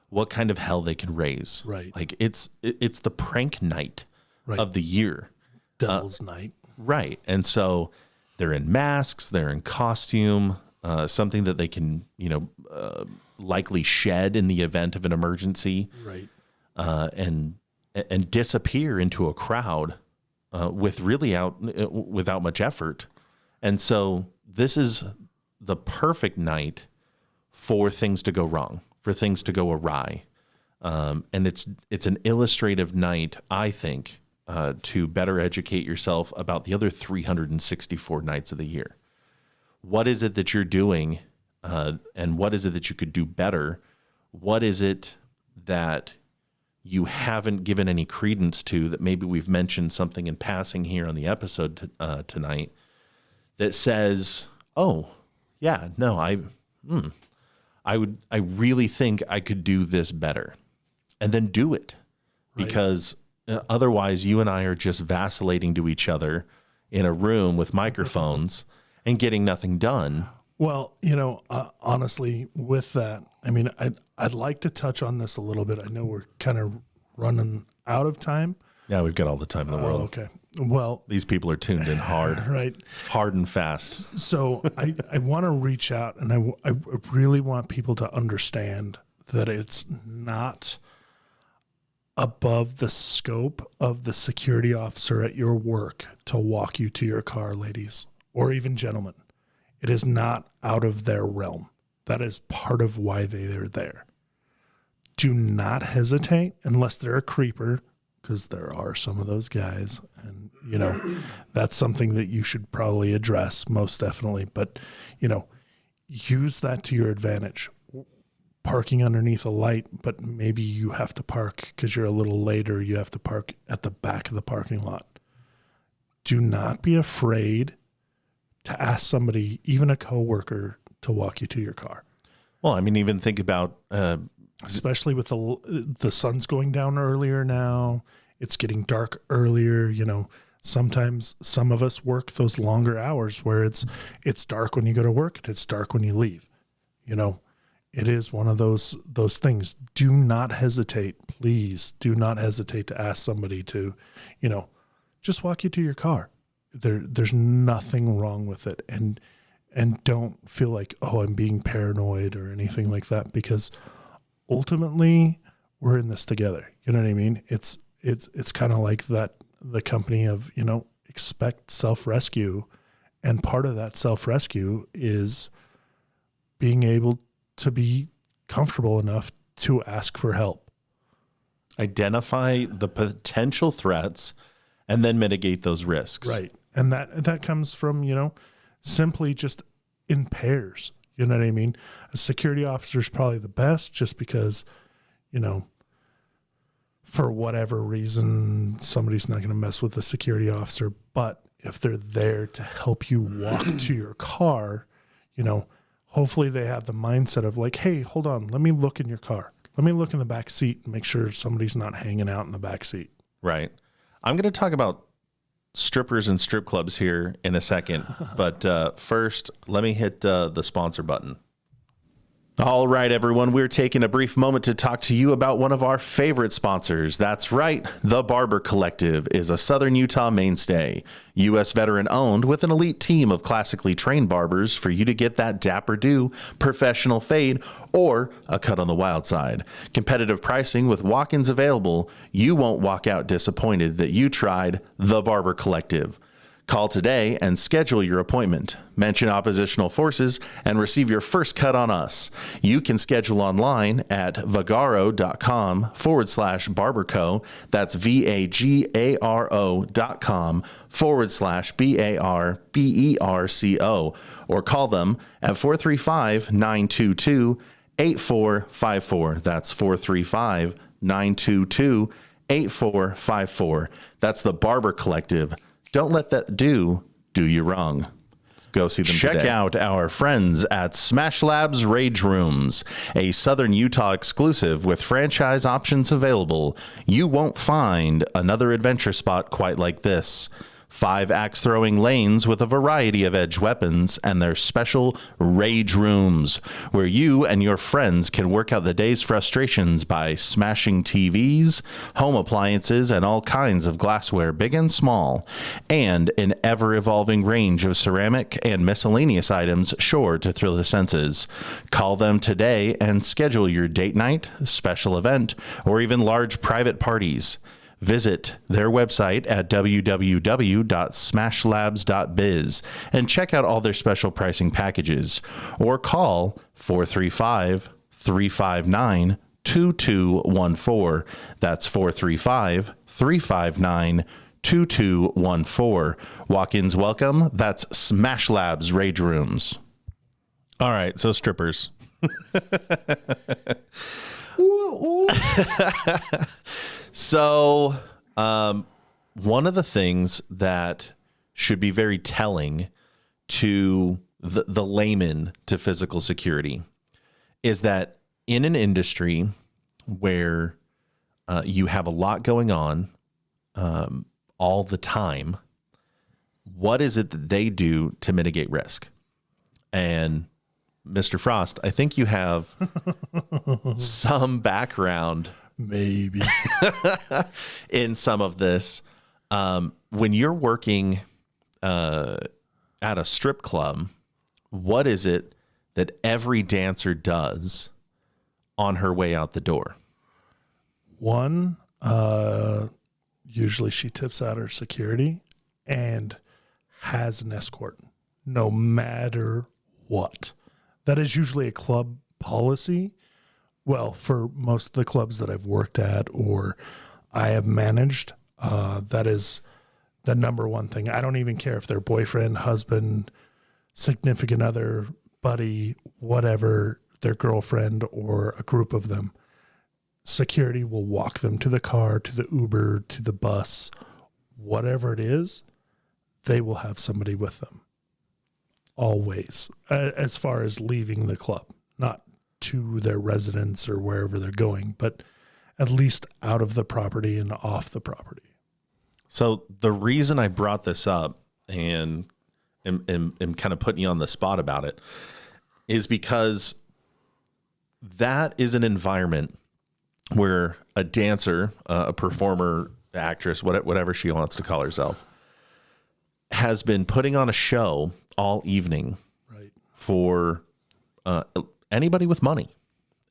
what kind of hell they can raise. Right. Like it's the prank night of the year. Devil's night. Right. And so they're in masks, they're in costume, something that they can, you know, likely shed in the event of an emergency. Right. And disappear into a crowd without much effort. And so this is the perfect night for things to go wrong, for things to go awry. And it's an illustrative night, I think, to better educate yourself about the other 364 nights of the year. What is it that you're doing, and what is it that you could do better? What is it that you haven't given any credence to, that maybe we've mentioned something in passing here on the episode tonight that says, oh, yeah, no, I really think I could do this better, and then do it. Right. Because otherwise you and I are just vacillating to each other in a room with microphones and getting nothing done. Well, you know, honestly, with that, I mean, I'd like to touch on this a little bit. I know we're kind of running out of time. Yeah, we've got all the time in the world. Okay. Well, these people are tuned in hard, right? Hard and fast. So I want to reach out, and I really want people to understand that it's not above the scope of the security officer at your work to walk you to your car, ladies, or even gentlemen. It is not out of their realm. That is part of why they are there. Do not hesitate unless they're a creeper, because there are some of those guys. And, you know, that's something that you should probably address, most definitely. But, you know, use that to your advantage. Parking underneath a light, but maybe you have to park because you're a little later. You have to park at the back of the parking lot. Do not be afraid to ask somebody, even a coworker, to walk you to your car. Well, I mean, even think about, especially with the sun's going down earlier now. It's getting dark earlier. You know, sometimes some of us work those longer hours where it's dark when you go to work and it's dark when you leave. You know, it is one of those things. Do not hesitate. Please do not hesitate to ask somebody to, you know, just walk you to your car. There's nothing wrong with it. And don't feel like, oh, I'm being paranoid or anything like that, because ultimately we're in this together. You know what I mean? It's kind of like that, the company of, you know, expect self-rescue. And part of that self-rescue is being able to be comfortable enough to ask for help. Identify the potential threats and then mitigate those risks. Right. And that comes from, you know, simply just in pairs. You know what I mean? A security officer is probably the best, just because, you know, for whatever reason, somebody's not going to mess with the security officer. But if they're there to help you walk to your car, you know, hopefully they have the mindset of like, hey, hold on, let me look in your car. Let me look in the back seat and make sure somebody's not hanging out in the back seat. Right. I'm going to talk about strippers and strip clubs here in a second. But first, let me hit the sponsor button. All right, everyone, we're taking a brief moment to talk to you about one of our favorite sponsors. That's right. The Barber Collective is a Southern Utah mainstay, U.S. veteran owned, with an elite team of classically trained barbers for you to get that dapper do, professional fade, or a cut on the wild side. Competitive pricing with walk-ins available. You won't walk out disappointed that you tried The Barber Collective. Call today and schedule your appointment. Mention Oppositional Forces and receive your first cut on us. You can schedule online at vagaro.com/barberco. That's VAGARO.com/BARBERCO. Or call them at 435-922-8454. That's 435-922-8454. That's the Barber Collective. Don't let that do you wrong. Go see them today. Check out our friends at Smash Labs Rage Rooms, a Southern Utah exclusive with franchise options available. You won't find another adventure spot quite like this. 5 axe-throwing lanes with a variety of edge weapons, and their special Rage Rooms, where you and your friends can work out the day's frustrations by smashing TVs, home appliances, and all kinds of glassware, big and small, and an ever-evolving range of ceramic and miscellaneous items sure to thrill the senses. Call them today and schedule your date night, special event, or even large private parties. Visit their website at www.smashlabs.biz and check out all their special pricing packages, or call 435-359-2214. That's 435-359-2214. Walk-ins welcome. That's Smash Labs Rage Rooms. All right, so strippers. So, one of the things that should be very telling to the layman to physical security is that in an industry where you have a lot going on all the time, what is it that they do to mitigate risk? And Mr. Frost, I think you have some background Maybe. in some of this. When you're working at a strip club, what is it that every dancer does on her way out the door? One, usually she tips out her security and has an escort, no matter what. That is usually a club policy. Well, for most of the clubs that I've worked at or I have managed, that is the number one thing. I don't even care if they're boyfriend, husband, significant other, buddy, whatever, their girlfriend or a group of them. Security will walk them to the car, to the Uber, to the bus, whatever it is, they will have somebody with them. Always, as far as leaving the club, not to their residence or wherever they're going, but at least out of the property and off the property. So the reason I brought this up and am kind of putting you on the spot about it is because that is an environment where a dancer, a performer, actress, whatever she wants to call herself, has been putting on a show all evening, right, for anybody with money.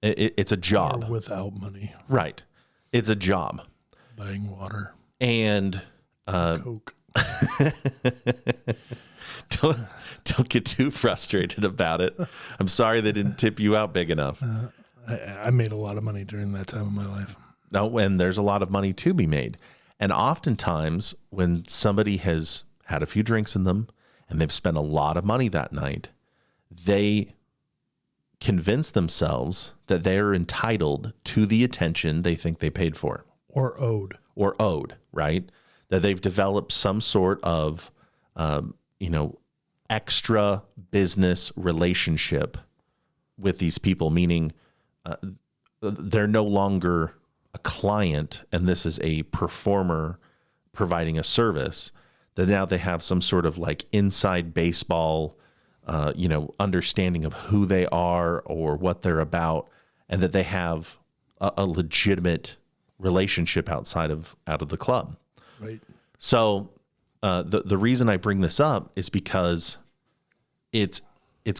It's a job. Or without money. Right. It's a job. Buying water. And Coke. don't get too frustrated about it. I'm sorry they didn't tip you out big enough. I made a lot of money during that time of my life. No, and there's a lot of money to be made. And oftentimes when somebody has had a few drinks in them and they've spent a lot of money that night, they convince themselves that they are entitled to the attention they think they paid for. Or owed, right? That they've developed some sort of, extra business relationship with these people, meaning they're no longer a client and this is a performer providing a service, that now they have some sort of like inside baseball, understanding of who they are or what they're about, and that they have a legitimate relationship out of the club. Right. So the reason I bring this up is because it's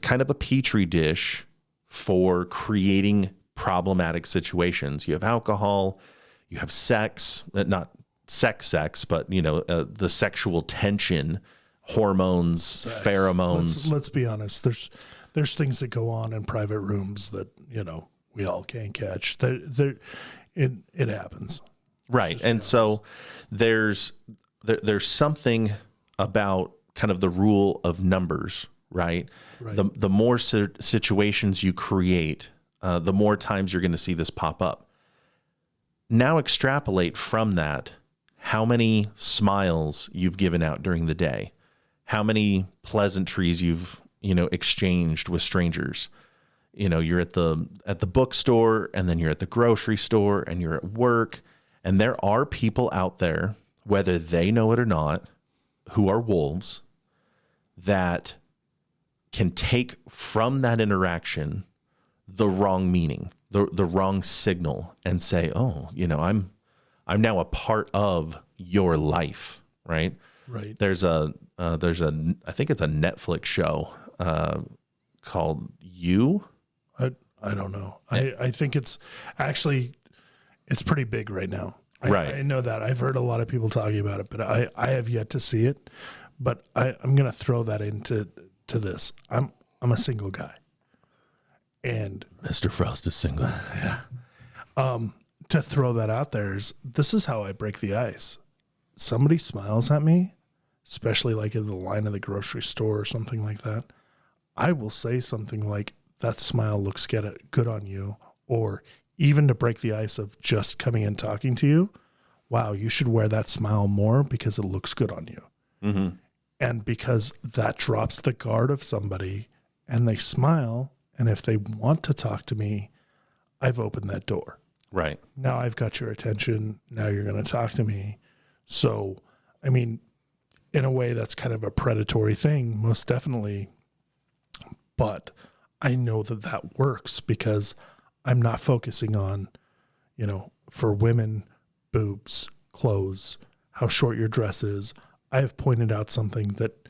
kind of a petri dish for creating problematic situations. You have alcohol, you have sex, not sex, but the sexual tension, hormones, pheromones. Let's be honest. There's things that go on in private rooms that we all can't catch. It happens. Right. And so there's something about kind of the rule of numbers, right? The more situations you create, the more times you're going to see this pop up. Now extrapolate from that how many smiles you've given out during the day, how many pleasantries you've, exchanged with strangers. You're at the bookstore, and then you're at the grocery store, and you're at work. And there are people out there, whether they know it or not, who are wolves that can take from that interaction the wrong meaning, the wrong signal, and say, oh, I'm now a part of your life, right? Right. There's I think it's a Netflix show called You. I don't know. I think it's pretty big right now. I know that. I've heard a lot of people talking about it, but I have yet to see it. But I'm going to throw that into this. I'm a single guy. And Mr. Frost is single. Yeah. To throw that out there this is how I break the ice. Somebody smiles at me, especially like in the line of the grocery store or something like that. I will say something like, that smile looks good on you, or even to break the ice of just coming and talking to you, wow, you should wear that smile more because it looks good on you. Mm-hmm. And because that drops the guard of somebody and they smile. And if they want to talk to me, I've opened that door. Right. Now I've got your attention. Now you're going to talk to me. So, I mean, in a way, that's kind of a predatory thing, most definitely. But I know that that works because I'm not focusing on, you know, for women, boobs, clothes, how short your dress is. I have pointed out something that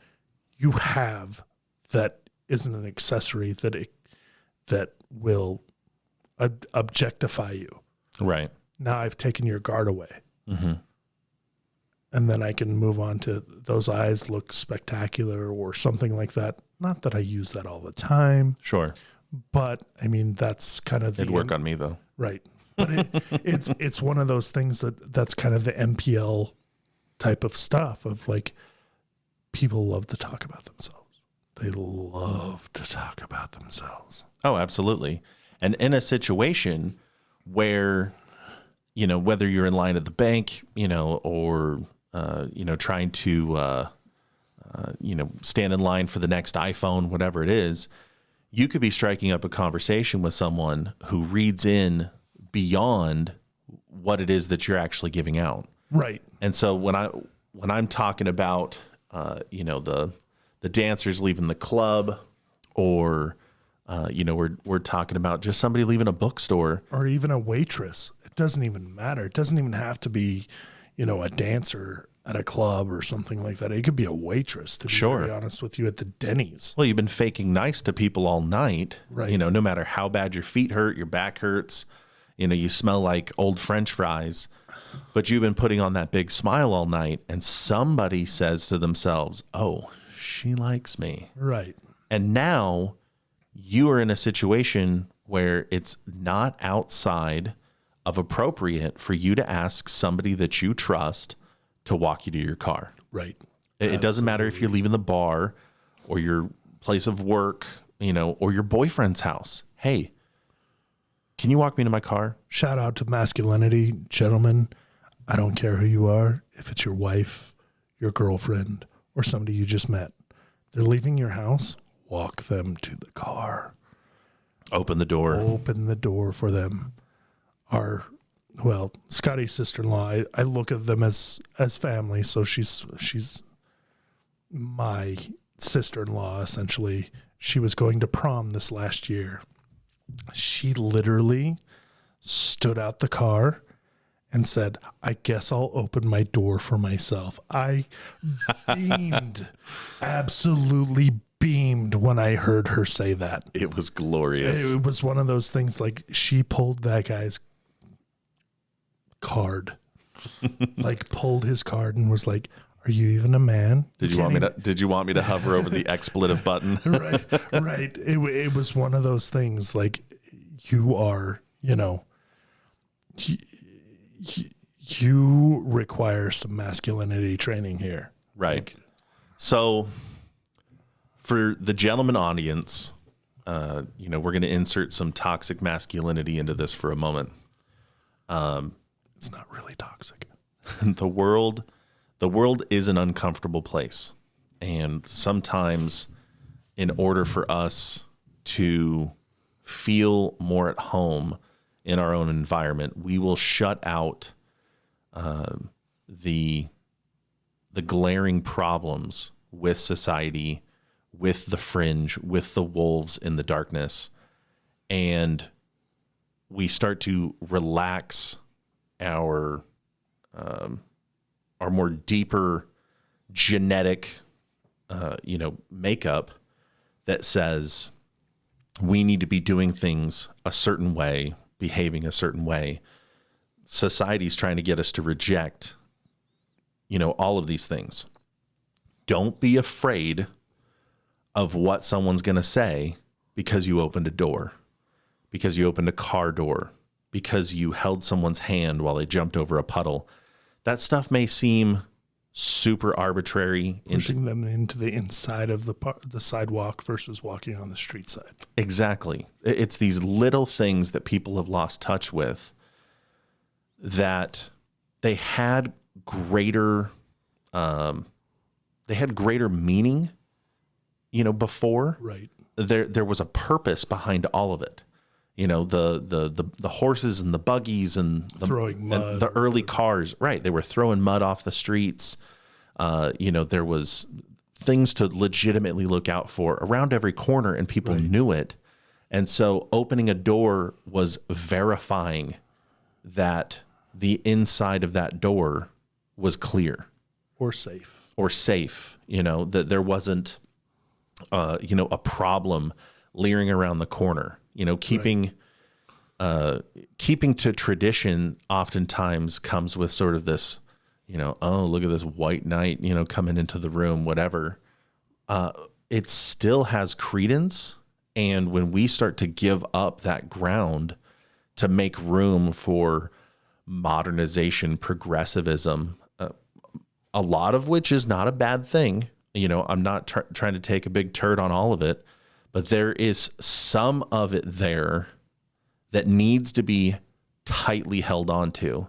you have that isn't an accessory that will objectify you. Right. Now I've taken your guard away. Mm-hmm. And then I can move on to those eyes look spectacular or something like that. Not that I use that all the time. Sure. But I mean, that's kind of It'd work on me though. Right. But it's one of those things that's kind of the MPL type of stuff of like, people love to talk about themselves. They love to talk about themselves. Oh, absolutely. And in a situation where, you know, whether you're in line at the bank, you know, or, you know, trying to, you know, stand in line for the next iPhone, whatever it is, you could be striking up a conversation with someone who reads in beyond what it is that you're actually giving out. Right. And so when I'm talking about, you know, the dancers leaving the club, or, you know, we're talking about just somebody leaving a bookstore, or even a waitress. It doesn't even matter. It doesn't even have to be, you know, a dancer at a club or something like that. It could be a waitress, to be very honest with you, at the Denny's. Well, you've been faking nice to people all night, right? You know, no matter how bad your feet hurt, your back hurts, you know, you smell like old French fries, but you've been putting on that big smile all night, and somebody says to themselves, oh, she likes me. Right. And now you are in a situation where it's not outside of appropriate for you to ask somebody that you trust to walk you to your car. Right. It doesn't matter if you're leaving the bar or your place of work, you know, or your boyfriend's house. Hey, can you walk me to my car? Shout out to masculinity, gentlemen. I don't care who you are. If it's your wife, your girlfriend, or somebody you just met, they're leaving your house, walk them to the car. Open the door. Open the door for them. Scotty's sister-in-law, I look at them as family. So she's my sister-in-law, essentially. She was going to prom this last year. She literally stood out the car and said, I guess I'll open my door for myself. I beamed, absolutely beamed when I heard her say that. It was glorious. It was one of those things, like, she pulled that guy's card, like pulled his card and was like, are you even a man? Did you want me to hover over the expletive button? Right. It was one of those things, like, you are, you know, you require some masculinity training here. Right. So for the gentleman audience, you know, we're going to insert some toxic masculinity into this for a moment. It's not really toxic. The world is an uncomfortable place. And sometimes in order for us to feel more at home in our own environment, we will shut out the glaring problems with society, with the fringe, with the wolves in the darkness. And we start to relax our more deeper genetic, you know, makeup that says we need to be doing things a certain way, behaving a certain way. Society's trying to get us to reject, you know, all of these things. Don't be afraid of what someone's going to say because you opened a door, because you opened a car door, because you held someone's hand while they jumped over a puddle. That stuff may seem super arbitrary. Pushing them into the inside of the sidewalk versus walking on the street side. Exactly. It's these little things that people have lost touch with, that they had greater meaning, before. Right. There was a purpose behind all of it. The horses and the buggies and throwing mud, and the early cars. Right. They were throwing mud off the streets. There was things to legitimately look out for around every corner, and people knew it. And so opening a door was verifying that the inside of that door was clear or safe, that there wasn't, a problem leering around the corner. Keeping to tradition oftentimes comes with sort of this, oh, look at this white knight, coming into the room, whatever. It still has credence. And when we start to give up that ground to make room for modernization, progressivism, a lot of which is not a bad thing. I'm not trying to take a big turd on all of it, but there is some of it there that needs to be tightly held on to,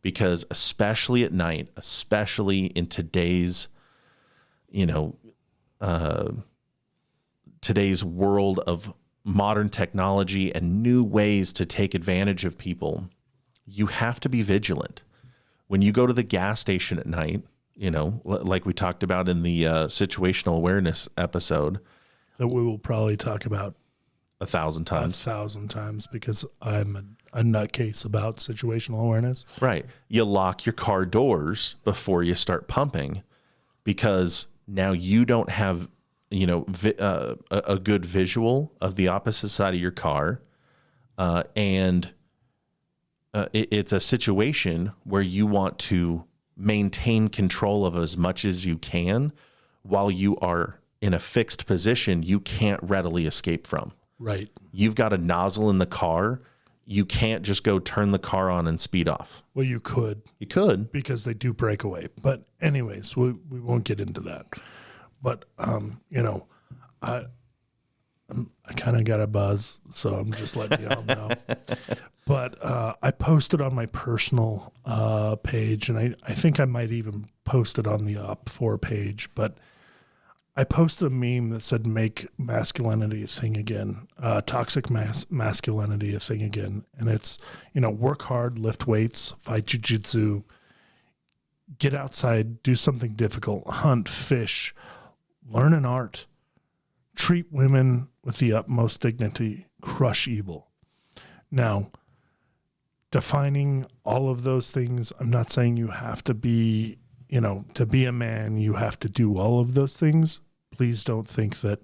because especially at night, especially in today's, today's world of modern technology and new ways to take advantage of people, you have to be vigilant. When you go to the gas station at night, like we talked about in the situational awareness episode, that we will probably talk about 1,000 times. 1,000 times, because I'm a nutcase about situational awareness. Right. You lock your car doors before you start pumping, because now you don't have, a good visual of the opposite side of your car. And it's a situation where you want to maintain control of as much as you can while you are in a fixed position you can't readily escape from. Right. You've got a nozzle in the car. You can't just go turn the car on and speed off. Well, you could. You could. Because they do break away. But anyways, we won't get into that. But, I kind of got a buzz, so I'm just letting y'all know. But I posted on my personal page, and I think I might even post it on the Op4 page, but I posted a meme that said, make masculinity a thing again, toxic masculinity a thing again. And it's, work hard, lift weights, fight jujitsu, get outside, do something difficult, hunt, fish, learn an art, treat women with the utmost dignity, crush evil. Now, defining all of those things, I'm not saying you have to be, to be a man, you have to do all of those things. Please don't think that,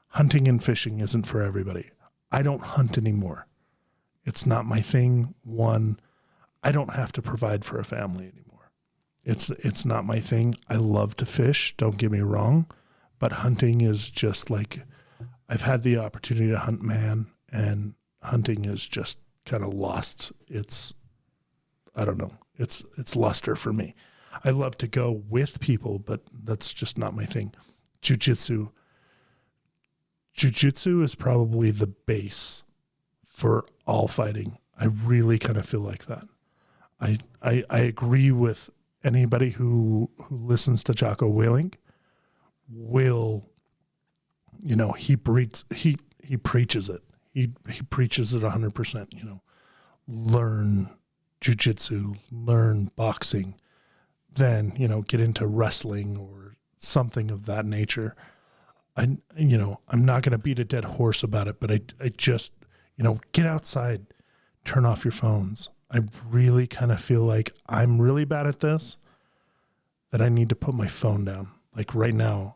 hunting and fishing isn't for everybody. I don't hunt anymore. It's not my thing. One, I don't have to provide for a family anymore. It's not my thing. I love to fish, don't get me wrong, but hunting is just like, I've had the opportunity to hunt man, and hunting is just kind of lost its, I don't know, it's luster for me. I love to go with people, but that's just not my thing. Jiu-jitsu is probably the base for all fighting. I really kind of feel like that. I agree with anybody who listens to Jocko Willink. He preaches it. He preaches it 100%, learn jiu-jitsu, learn boxing, then, get into wrestling or something of that nature. I'm not going to beat a dead horse about it, but I just, get outside, turn off your phones. I really kind of feel like I'm really bad at this, that I need to put my phone down. Like right now,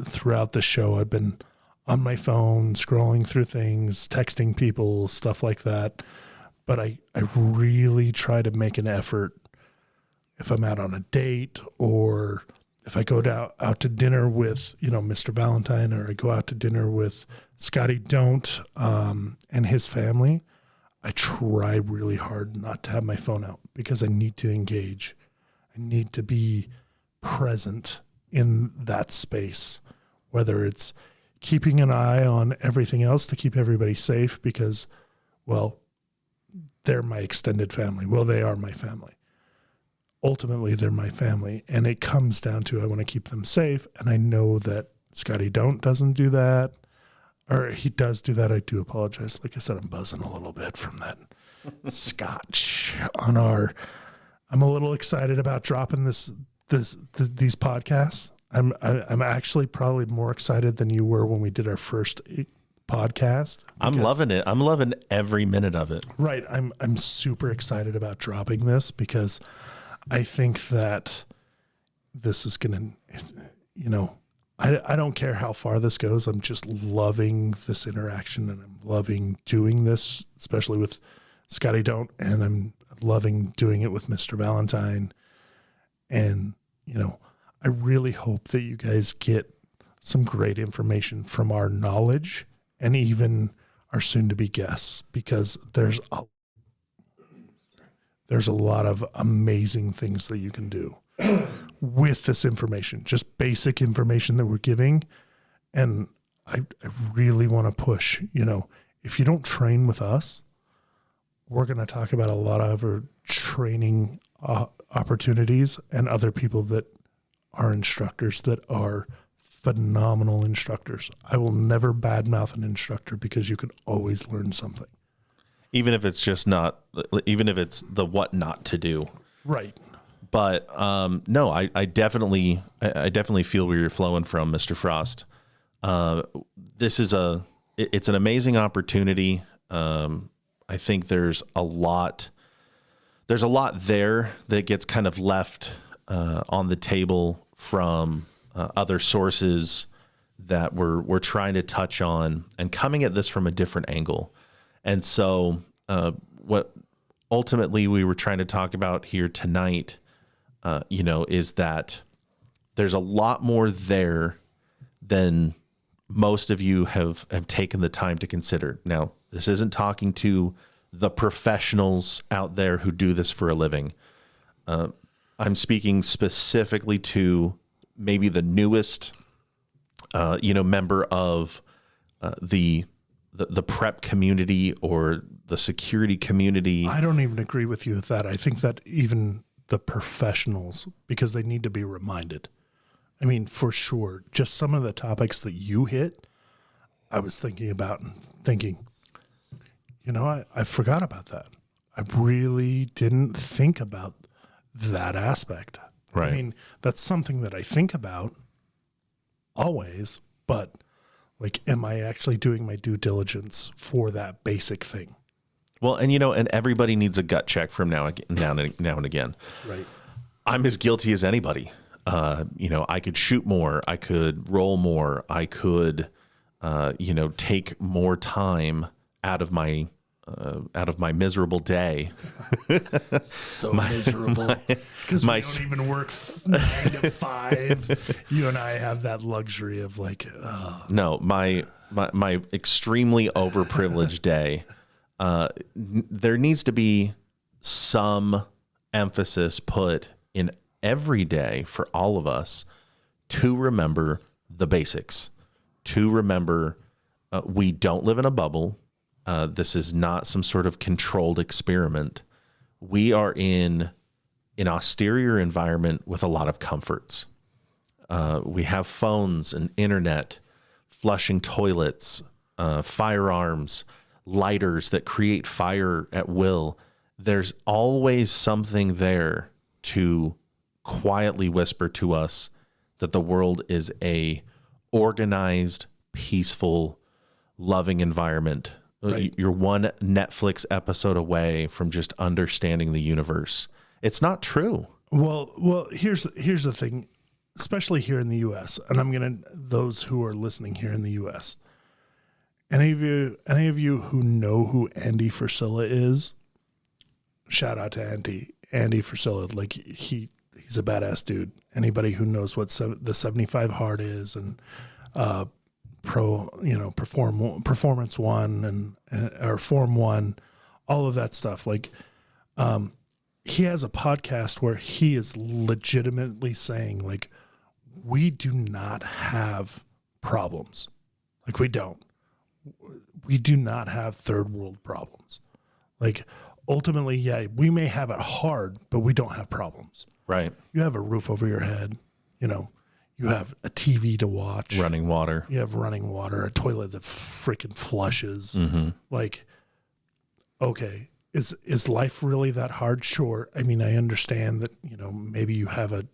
throughout the show, I've been on my phone, scrolling through things, texting people, stuff like that. But I really try to make an effort if I'm out on a date, or if I go out to dinner with, Mr. Valentine, or I go out to dinner with Scotty Don't and his family, I try really hard not to have my phone out, because I need to engage. I need to be present in that space, whether it's keeping an eye on everything else to keep everybody safe because, well, they're my extended family. Well, they are my family. Ultimately, they're my family. And it comes down to I want to keep them safe. And I know that Scotty Don't doesn't do that. Or he does do that. I do apologize. Like I said, I'm buzzing a little bit from that scotch on our... I'm a little excited about dropping these podcasts. I'm actually probably more excited than you were when we did our first podcast. I'm loving it. I'm loving every minute of it. Right. I'm super excited about dropping this because I think that this is going to, I don't care how far this goes. I'm just loving this interaction and I'm loving doing this, especially with Scotty Don't. And I'm loving doing it with Mr. Valentine. And, I really hope that you guys get some great information from our knowledge and even our soon-to-be guests, because there's a lot of amazing things that you can do with this information, just basic information that we're giving. And I really want to push, if you don't train with us, we're going to talk about a lot of our training opportunities and other people that are instructors that are phenomenal instructors. I will never badmouth an instructor because you can always learn something. Even if it's the what not to do. Right. But no, I definitely feel where you're flowing from, Mr. Frost. It's an amazing opportunity. I think there's a lot there that gets kind of left on the table from other sources that we're trying to touch on and coming at this from a different angle. And so what ultimately we were trying to talk about here tonight, is that there's a lot more there than most of you have taken the time to consider. Now, this isn't talking to the professionals out there who do this for a living. I'm speaking specifically to maybe the newest, member of the prep community or the security community. I don't even agree with you with that. I think that even the professionals, because they need to be reminded. I mean, for sure, just some of the topics that you hit, I was thinking about and thinking, I forgot about that. I really didn't think about that aspect. Right. I mean, that's something that I think about always, but am I actually doing my due diligence for that basic thing? Well, and and everybody needs a gut check from now and again. Right. I'm as guilty as anybody. I could shoot more, I could roll more, I could, take more time out of my miserable day. So miserable because we don't even work 9 to 5. You and I have that luxury of no, my extremely overprivileged day. There needs to be some emphasis put in every day for all of us to remember the basics, to remember we don't live in a bubble. This is not some sort of controlled experiment. We are in an austere environment with a lot of comforts. We have phones and internet, flushing toilets, firearms, lighters that create fire at will. There's always something there to quietly whisper to us that the world is a organized, peaceful, loving environment. Right. You're one Netflix episode away from just understanding the universe. It's not true. Well, here's the thing, especially here in the U.S., and those who are listening here in the U.S., any of you who know who Andy Frisilla is, shout out to Andy Frisilla. He's a badass dude. Anybody who knows what the 75 hard is and performance one and or form one, all of that stuff. he has a podcast where he is legitimately saying, like, we do not have problems. Like, we don't. We do not have third world problems. Like, ultimately, yeah, we may have it hard, but we don't have problems. Right. You have a roof over your head. You know, you have a TV to watch. Running water. You have running water, a toilet that freaking flushes. Mm-hmm. Like, okay, is life really that hard? Sure. I mean, I understand that, you know, maybe you have a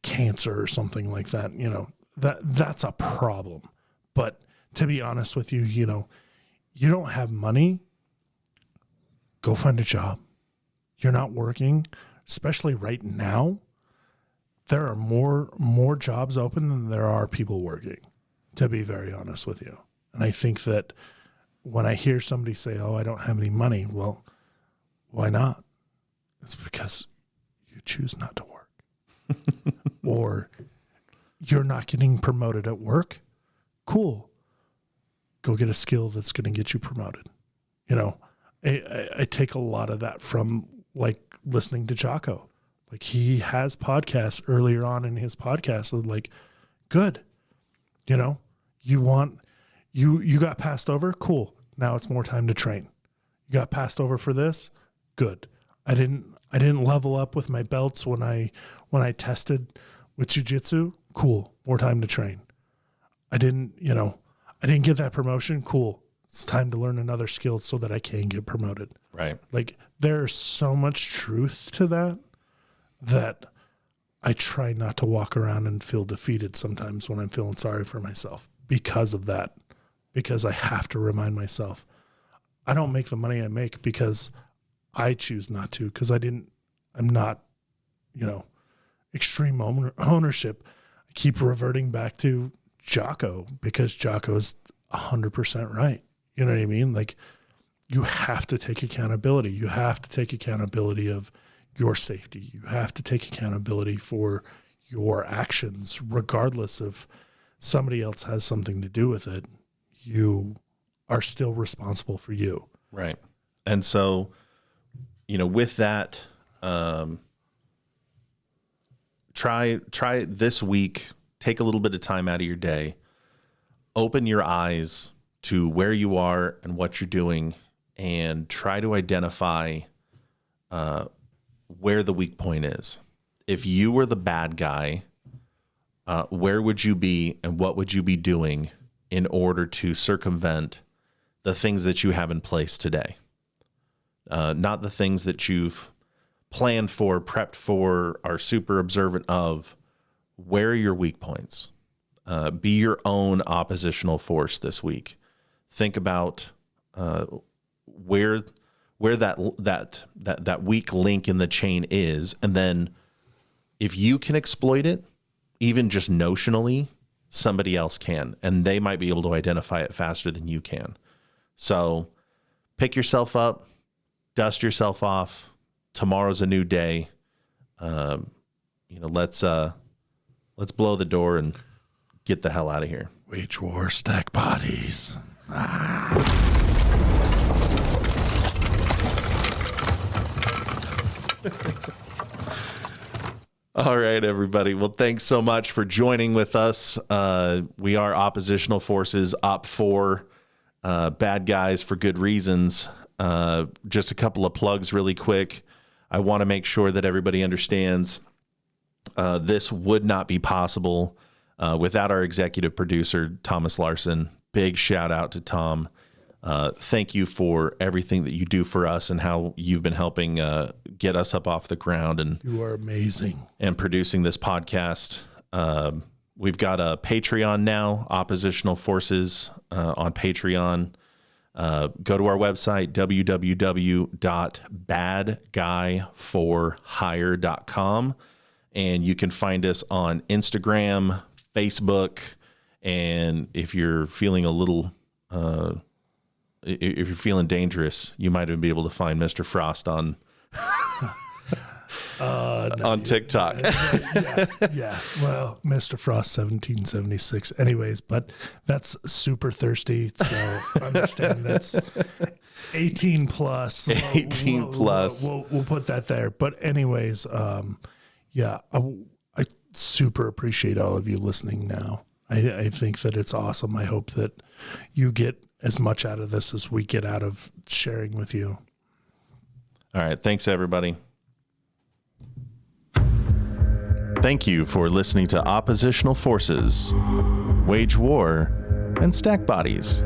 cancer or something like that. You know, that's a problem. But to be honest with you, you know, you don't have money, go find a job. You're not working, especially right now. There are more jobs open than there are people working, to be very honest with you. And I think that when I hear somebody say, oh, I don't have any money, well, why not? It's because you choose not to work. Or you're not getting promoted at work. Cool. Go get a skill that's going to get you promoted. You know, I take a lot of that from like listening to Jocko. Like, he has podcasts earlier on in his podcast of like, good, you know, you got passed over. Cool. Now it's more time to train. You got passed over for this. Good. I didn't level up with my belts when I tested with jiu-jitsu. Cool. More time to train. I didn't get that promotion. Cool. It's time to learn another skill so that I can get promoted. Right. Like, there's so much truth to that I try not to walk around and feel defeated sometimes when I'm feeling sorry for myself because of that, because I have to remind myself, I don't make the money I make because I choose not to, because I'm not, you know, extreme ownership. I keep reverting back to Jocko because Jocko's 100% right. You know what I mean? Like, you have to take accountability. You have to take accountability of your safety. You have to take accountability for your actions, regardless if somebody else has something to do with it. You are still responsible for you. Right. And so, you know, with that, try this week, take a little bit of time out of your day, open your eyes to where you are and what you're doing, and try to identify where the weak point is. If you were the bad guy, where would you be and what would you be doing in order to circumvent the things that you have in place today? Not the things that you've planned for, prepped for, are super observant of. Where are your weak points? Be your own oppositional force this week. Think about where that weak link in the chain is, and then if you can exploit it, even just notionally, somebody else can, and they might be able to identify it faster than you can. So pick yourself up, dust yourself off. Tomorrow's a new day. Let's blow the door and get the hell out of here. Wage war, stack bodies. All right, everybody. Well, thanks so much for joining with us. We are Oppositional Forces, Op4, bad guys for good reasons. Just a couple of plugs really quick. I want to make sure that everybody understands this would not be possible without our executive producer, Thomas Larson. Big shout out to Tom. Thank you for everything that you do for us and how you've been helping get us up off the ground. And you are amazing. And producing this podcast. We've got a Patreon now, Oppositional Forces on Patreon. Go to our website, www.badguyforhire.com. And you can find us on Instagram, Facebook. And if you're feeling a little... if you're feeling dangerous, you might even be able to find Mr. Frost on on TikTok. Yeah. Well, Mr. Frost 1776. Anyways, but that's super thirsty. So understand 18 plus. 18 plus. We'll put that there. But anyways, yeah, I super appreciate all of you listening now. I think that it's awesome. I hope that you get as much out of this as we get out of sharing with you. All right. Thanks, everybody. Thank you for listening to Oppositional Forces, Wage War, and Stack Bodies.